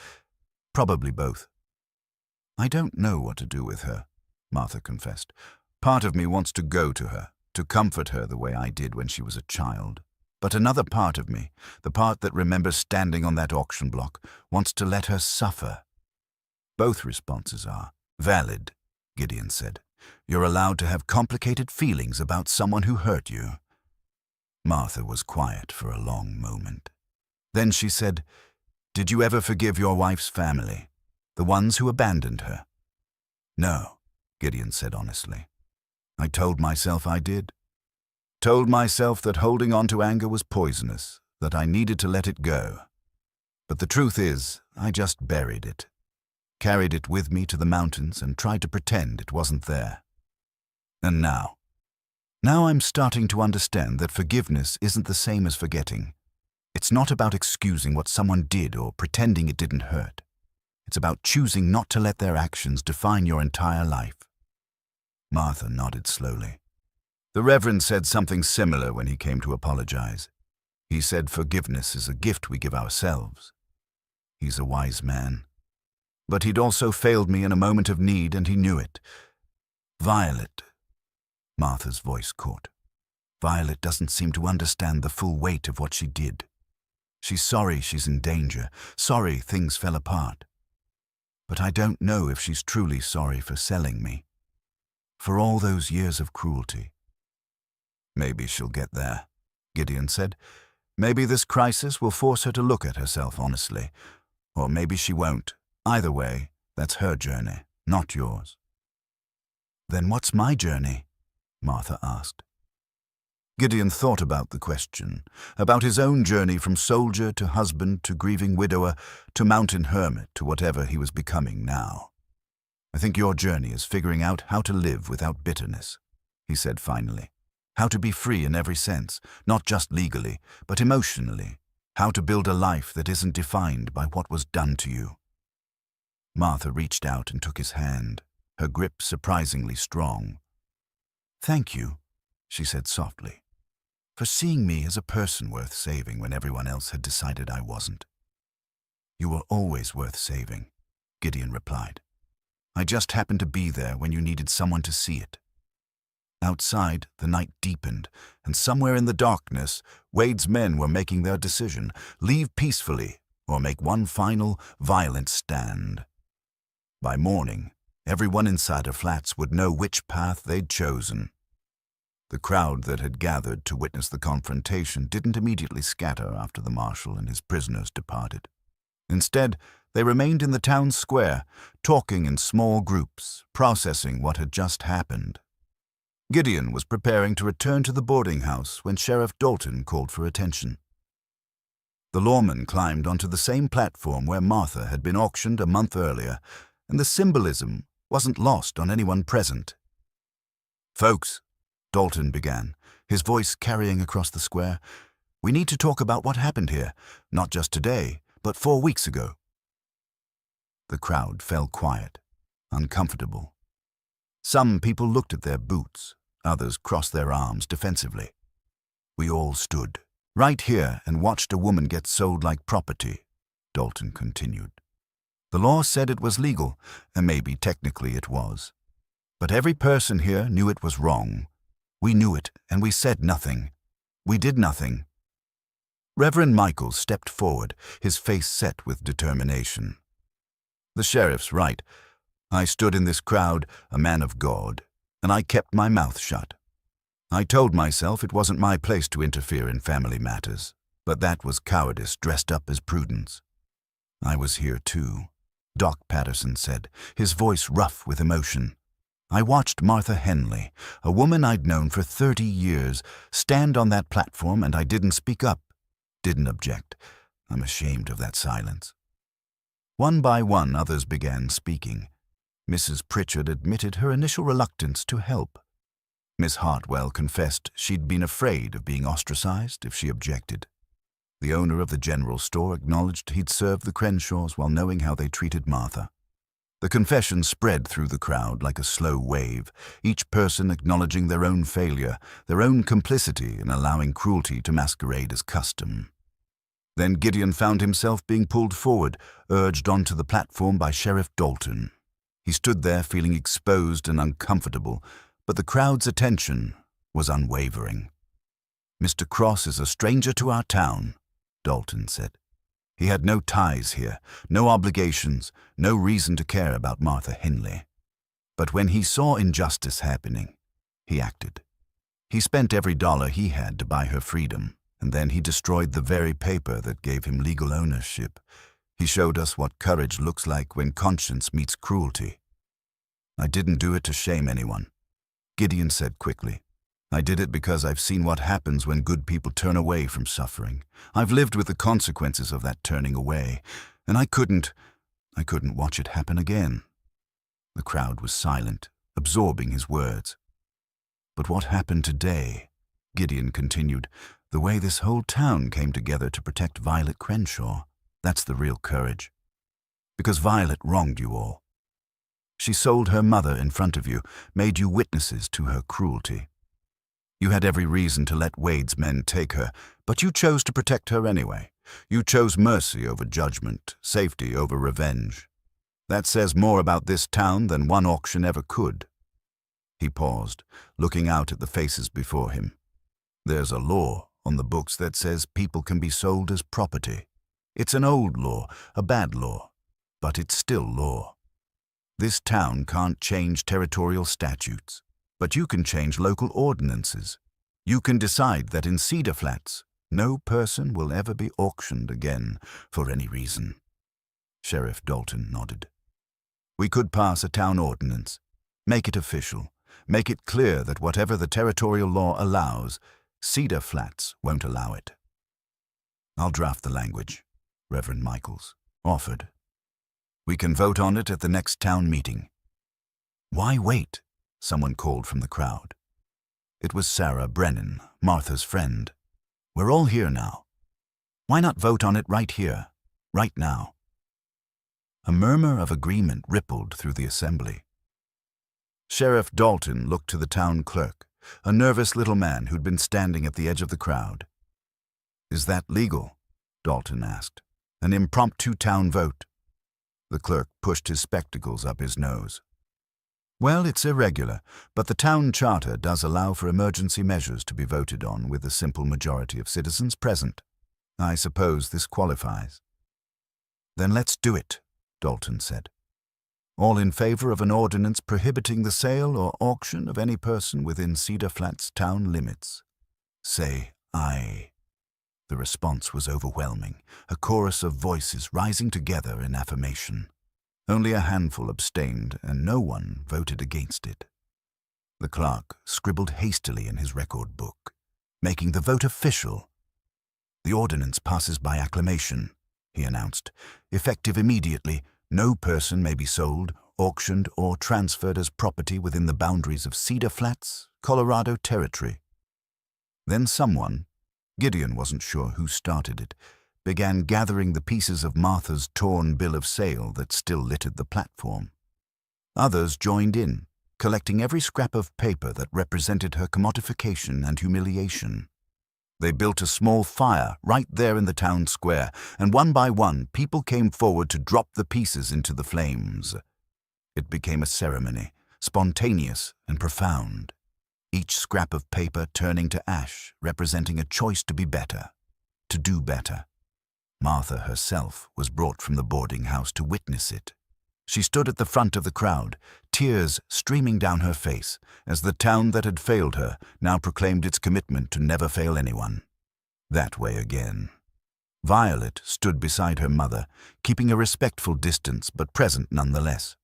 probably both. I don't know what to do with her, Martha confessed. Part of me wants to go to her, to comfort her the way I did when she was a child. But another part of me, the part that remembers standing on that auction block, wants to let her suffer. Both responses are valid, Gideon said. You're allowed to have complicated feelings about someone who hurt you. Martha was quiet for a long moment. Then she said, Did you ever forgive your wife's family, the ones who abandoned her? No, Gideon said honestly. I told myself I did. Told myself that holding on to anger was poisonous, that I needed to let it go. But the truth is, I just buried it. Carried it with me to the mountains and tried to pretend it wasn't there. And now I'm starting to understand that forgiveness isn't the same as forgetting. It's not about excusing what someone did or pretending it didn't hurt. It's about choosing not to let their actions define your entire life. Martha nodded slowly. The Reverend said something similar when he came to apologize. He said forgiveness is a gift we give ourselves. He's a wise man. But he'd also failed me in a moment of need, and he knew it. Violet, Martha's voice caught. Violet doesn't seem to understand the full weight of what she did. She's sorry she's in danger, sorry things fell apart. But I don't know if she's truly sorry for selling me, for all those years of cruelty. Maybe she'll get there, Gideon said. Maybe this crisis will force her to look at herself honestly. Or maybe she won't. Either way, that's her journey, not yours. Then what's my journey? Martha asked. Gideon thought about the question, about his own journey from soldier to husband to grieving widower to mountain hermit to whatever he was becoming now. I think your journey is figuring out how to live without bitterness, he said finally. How to be free in every sense, not just legally, but emotionally. How to build a life that isn't defined by what was done to you. Martha reached out and took his hand, her grip surprisingly strong. Thank you, she said softly, for seeing me as a person worth saving when everyone else had decided I wasn't. You were always worth saving, Gideon replied. I just happened to be there when you needed someone to see it. Outside, the night deepened, and somewhere in the darkness, Wade's men were making their decision, leave peacefully or make one final, violent stand. By morning, everyone inside the flats would know which path they'd chosen. The crowd that had gathered to witness the confrontation didn't immediately scatter after the marshal and his prisoners departed. Instead, they remained in the town square, talking in small groups, processing what had just happened. Gideon was preparing to return to the boarding house when Sheriff Dalton called for attention. The lawman climbed onto the same platform where Martha had been auctioned a month earlier, and the symbolism wasn't lost on anyone present. Folks, Dalton began, his voice carrying across the square, we need to talk about what happened here, not just today, but 4 weeks ago. The crowd fell quiet, uncomfortable. Some people looked at their boots, others crossed their arms defensively. We all stood, right here, and watched a woman get sold like property, Dalton continued. The law said it was legal, and maybe technically it was. But every person here knew it was wrong. We knew it, and we said nothing. We did nothing. Reverend Michael stepped forward, his face set with determination. The sheriff's right. I stood in this crowd, a man of God, and I kept my mouth shut. I told myself it wasn't my place to interfere in family matters, but that was cowardice dressed up as prudence. I was here too, Doc Patterson said, his voice rough with emotion. I watched Martha Henley, a woman I'd known for 30 years, stand on that platform, and I didn't speak up, didn't object. I'm ashamed of that silence. One by one, others began speaking. Mrs. Pritchard admitted her initial reluctance to help. Miss Hartwell confessed she'd been afraid of being ostracized if she objected. The owner of the general store acknowledged he'd served the Crenshaws while knowing how they treated Martha. The confession spread through the crowd like a slow wave, each person acknowledging their own failure, their own complicity in allowing cruelty to masquerade as custom. Then Gideon found himself being pulled forward, urged onto the platform by Sheriff Dalton. He stood there feeling exposed and uncomfortable, but the crowd's attention was unwavering. Mr. Cross is a stranger to our town, Dalton said. He had no ties here, no obligations, no reason to care about Martha Henley. But when he saw injustice happening, he acted. He spent every dollar he had to buy her freedom, and then he destroyed the very paper that gave him legal ownership. He showed us what courage looks like when conscience meets cruelty. I didn't do it to shame anyone, Gideon said quickly. I did it because I've seen what happens when good people turn away from suffering. I've lived with the consequences of that turning away, and I couldn't watch it happen again. The crowd was silent, absorbing his words. But what happened today, Gideon continued, the way this whole town came together to protect Violet Crenshaw, that's the real courage. Because Violet wronged you all. She sold her mother in front of you, made you witnesses to her cruelty. You had every reason to let Wade's men take her, but you chose to protect her anyway. You chose mercy over judgment, safety over revenge. That says more about this town than one auction ever could. He paused, looking out at the faces before him. There's a law on the books that says people can be sold as property. It's an old law, a bad law, but it's still law. This town can't change territorial statutes. But you can change local ordinances. You can decide that in Cedar Flats, no person will ever be auctioned again for any reason. Sheriff Dalton nodded. We could pass a town ordinance, make it official, Make it clear that whatever the territorial law allows, Cedar Flats won't allow it. I'll draft the language, Reverend Michaels offered. We can vote on it at the next town meeting. Why wait? Someone called from the crowd. It was Sarah Brennan, Martha's friend. We're all here now. Why not vote on it right here, right now? A murmur of agreement rippled through the assembly. Sheriff Dalton looked to the town clerk, a nervous little man who'd been standing at the edge of the crowd. Is that legal? Dalton asked. An impromptu town vote. The clerk pushed his spectacles up his nose. Well, it's irregular, but the town charter does allow for emergency measures to be voted on with a simple majority of citizens present. I suppose this qualifies. Then let's do it, Dalton said. All in favor of an ordinance prohibiting the sale or auction of any person within Cedar Flats town limits, say aye. The response was overwhelming, a chorus of voices rising together in affirmation. Only a handful abstained, and no one voted against it. The clerk scribbled hastily in his record book, making the vote official. The ordinance passes by acclamation, he announced. Effective immediately, no person may be sold, auctioned, or transferred as property within the boundaries of Cedar Flats, Colorado Territory. Then someone, Gideon wasn't sure who started it, began gathering the pieces of Martha's torn bill of sale that still littered the platform. Others joined in, collecting every scrap of paper that represented her commodification and humiliation. They built a small fire right there in the town square, and one by one people came forward to drop the pieces into the flames. It became a ceremony, spontaneous and profound, each scrap of paper turning to ash, representing a choice to be better, to do better. Martha herself was brought from the boarding house to witness it. She stood at the front of the crowd, tears streaming down her face, as the town that had failed her now proclaimed its commitment to never fail anyone. That way again. Violet stood beside her mother, keeping a respectful distance but present nonetheless.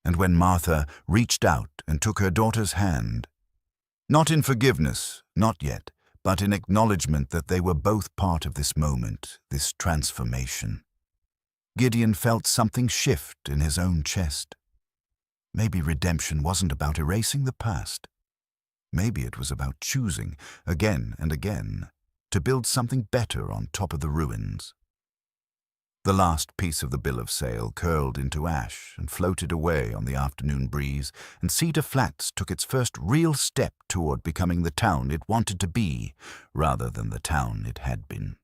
And when Martha reached out and took her daughter's hand, not in forgiveness, not yet, but in acknowledgement that they were both part of this moment, this transformation, Gideon felt something shift in his own chest. Maybe redemption wasn't about erasing the past. Maybe it was about choosing, again and again, to build something better on top of the ruins. The last piece of the bill of sale curled into ash and floated away on the afternoon breeze, and Cedar Flats took its first real step toward becoming the town it wanted to be, rather than the town it had been.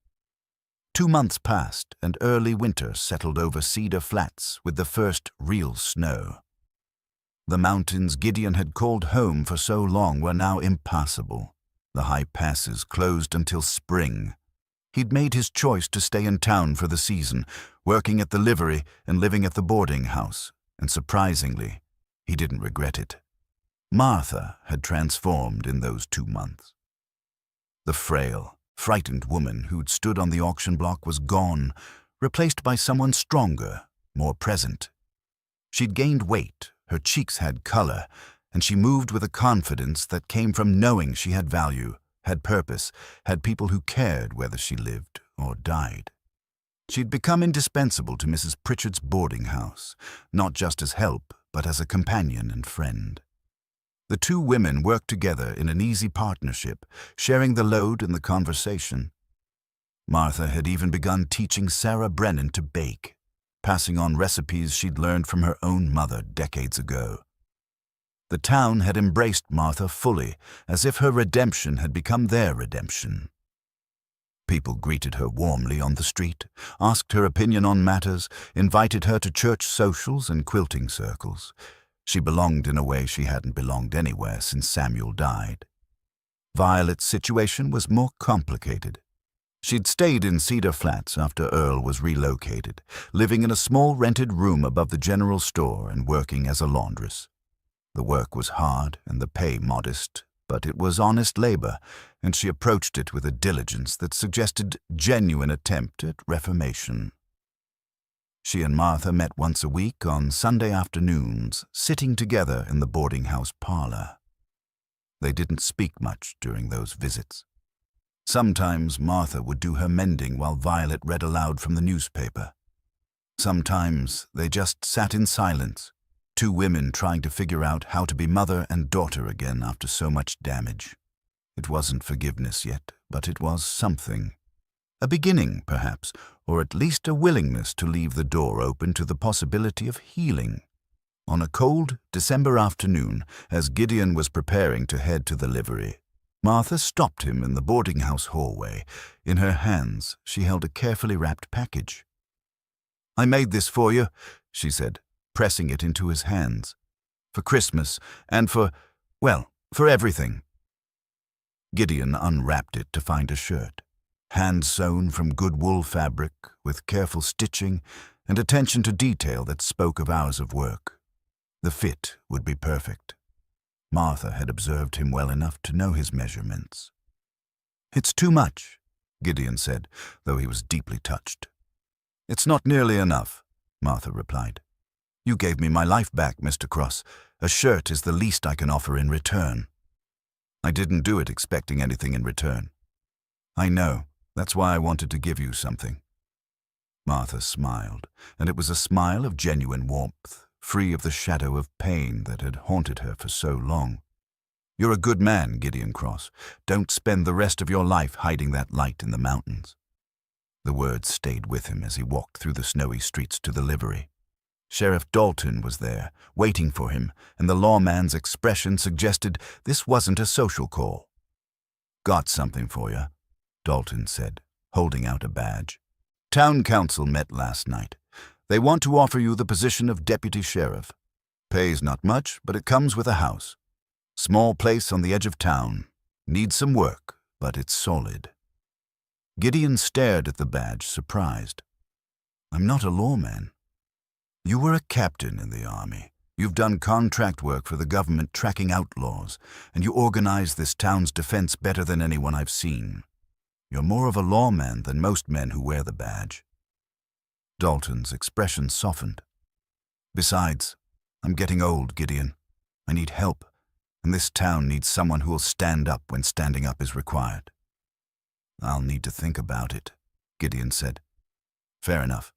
2 months passed, and early winter settled over Cedar Flats with the first real snow. The mountains Gideon had called home for so long were now impassable. The high passes closed until spring. He'd made his choice to stay in town for the season, working at the livery and living at the boarding house, and surprisingly, he didn't regret it. Martha had transformed in those 2 months. The frail, frightened woman who'd stood on the auction block was gone, replaced by someone stronger, more present. She'd gained weight, her cheeks had color, and she moved with a confidence that came from knowing she had value, had purpose, had people who cared whether she lived or died. She'd become indispensable to Mrs. Pritchard's boarding house, not just as help, but as a companion and friend. The two women worked together in an easy partnership, sharing the load and the conversation. Martha had even begun teaching Sarah Brennan to bake, passing on recipes she'd learned from her own mother decades ago. The town had embraced Martha fully, as if her redemption had become their redemption. People greeted her warmly on the street, asked her opinion on matters, invited her to church socials and quilting circles. She belonged in a way she hadn't belonged anywhere since Samuel died. Violet's situation was more complicated. She'd stayed in Cedar Flats after Earl was relocated, living in a small rented room above the general store and working as a laundress. The work was hard and the pay modest, but it was honest labor, and she approached it with a diligence that suggested genuine attempt at reformation. She and Martha met once a week on Sunday afternoons, sitting together in the boarding house parlor. They didn't speak much during those visits. Sometimes Martha would do her mending while Violet read aloud from the newspaper. Sometimes they just sat in silence, two women trying to figure out how to be mother and daughter again after so much damage. It wasn't forgiveness yet, but it was something. A beginning, perhaps, or at least a willingness to leave the door open to the possibility of healing. On a cold December afternoon, as Gideon was preparing to head to the livery, Martha stopped him in the boarding house hallway. In her hands, she held a carefully wrapped package. "I made this for you," she said, pressing it into his hands. "For Christmas, and for everything." Gideon unwrapped it to find a shirt, hand-sewn from good wool fabric, with careful stitching and attention to detail that spoke of hours of work. The fit would be perfect. Martha had observed him well enough to know his measurements. "It's too much," Gideon said, though he was deeply touched. "It's not nearly enough," Martha replied. "You gave me my life back, Mr. Cross. A shirt is the least I can offer in return." "I didn't do it expecting anything in return." "I know. That's why I wanted to give you something." Martha smiled, and it was a smile of genuine warmth, free of the shadow of pain that had haunted her for so long. "You're a good man, Gideon Cross. Don't spend the rest of your life hiding that light in the mountains." The words stayed with him as he walked through the snowy streets to the livery. Sheriff Dalton was there, waiting for him, and the lawman's expression suggested this wasn't a social call. "Got something for you," Dalton said, holding out a badge. "Town council met last night. They want to offer you the position of deputy sheriff. Pays not much, but it comes with a house. Small place on the edge of town. Needs some work, but it's solid." Gideon stared at the badge, surprised. "I'm not a lawman." "You were a captain in the army. You've done contract work for the government tracking outlaws, and you organize this town's defense better than anyone I've seen. You're more of a lawman than most men who wear the badge." Dalton's expression softened. "Besides, I'm getting old, Gideon. I need help, and this town needs someone who'll stand up when standing up is required." "I'll need to think about it," Gideon said. "Fair enough.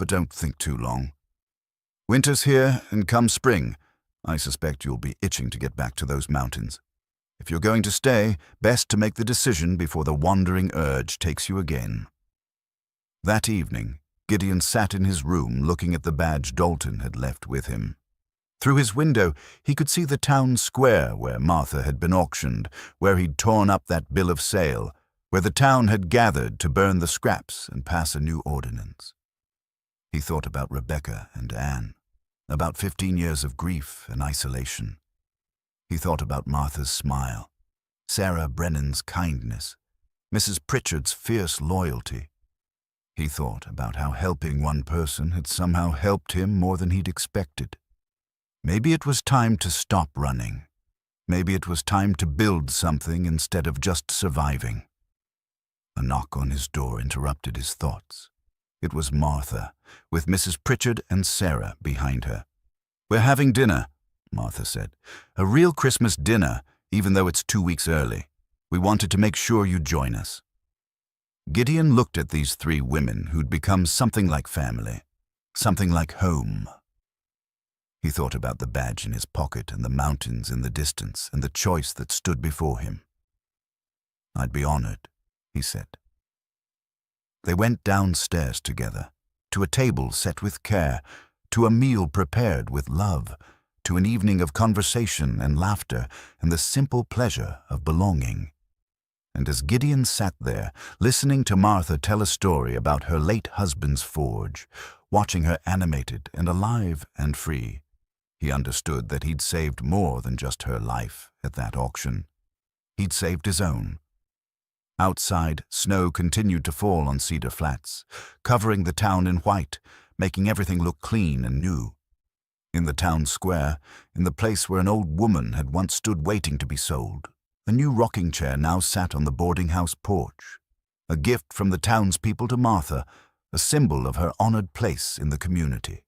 But don't think too long. Winter's here, and come spring, I suspect you'll be itching to get back to those mountains. If you're going to stay, best to make the decision before the wandering urge takes you again." That evening, Gideon sat in his room looking at the badge Dalton had left with him. Through his window, he could see the town square where Martha had been auctioned, where he'd torn up that bill of sale, where the town had gathered to burn the scraps and pass a new ordinance. He thought about Rebecca and Anne, about 15 years of grief and isolation. He thought about Martha's smile, Sarah Brennan's kindness, Mrs. Pritchard's fierce loyalty. He thought about how helping one person had somehow helped him more than he'd expected. Maybe it was time to stop running. Maybe it was time to build something instead of just surviving. A knock on his door interrupted his thoughts. It was Martha, with Mrs. Pritchard and Sarah behind her. "We're having dinner," Martha said. "A real Christmas dinner, even though it's 2 weeks early. We wanted to make sure you'd join us." Gideon looked at these 3 women who'd become something like family, something like home. He thought about the badge in his pocket and the mountains in the distance and the choice that stood before him. "I'd be honored," he said. They went downstairs together, to a table set with care, to a meal prepared with love, to an evening of conversation and laughter and the simple pleasure of belonging. And as Gideon sat there, listening to Martha tell a story about her late husband's forge, watching her animated and alive and free, he understood that he'd saved more than just her life at that auction. He'd saved his own. Outside, snow continued to fall on Cedar Flats, covering the town in white, making everything look clean and new. In the town square, in the place where an old woman had once stood waiting to be sold, a new rocking chair now sat on the boarding house porch, a gift from the townspeople to Martha, a symbol of her honored place in the community.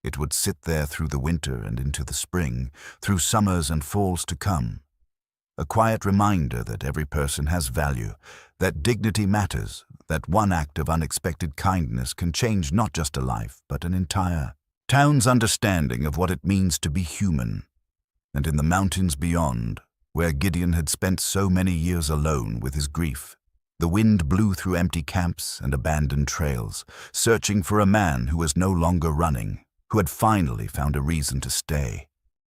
It would sit there through the winter and into the spring, through summers and falls to come. a quiet reminder that every person has value, that dignity matters, that one act of unexpected kindness can change not just a life, but an entire town's understanding of what it means to be human. And in the mountains beyond, where Gideon had spent so many years alone with his grief, the wind blew through empty camps and abandoned trails, searching for a man who was no longer running, who had finally found a reason to stay.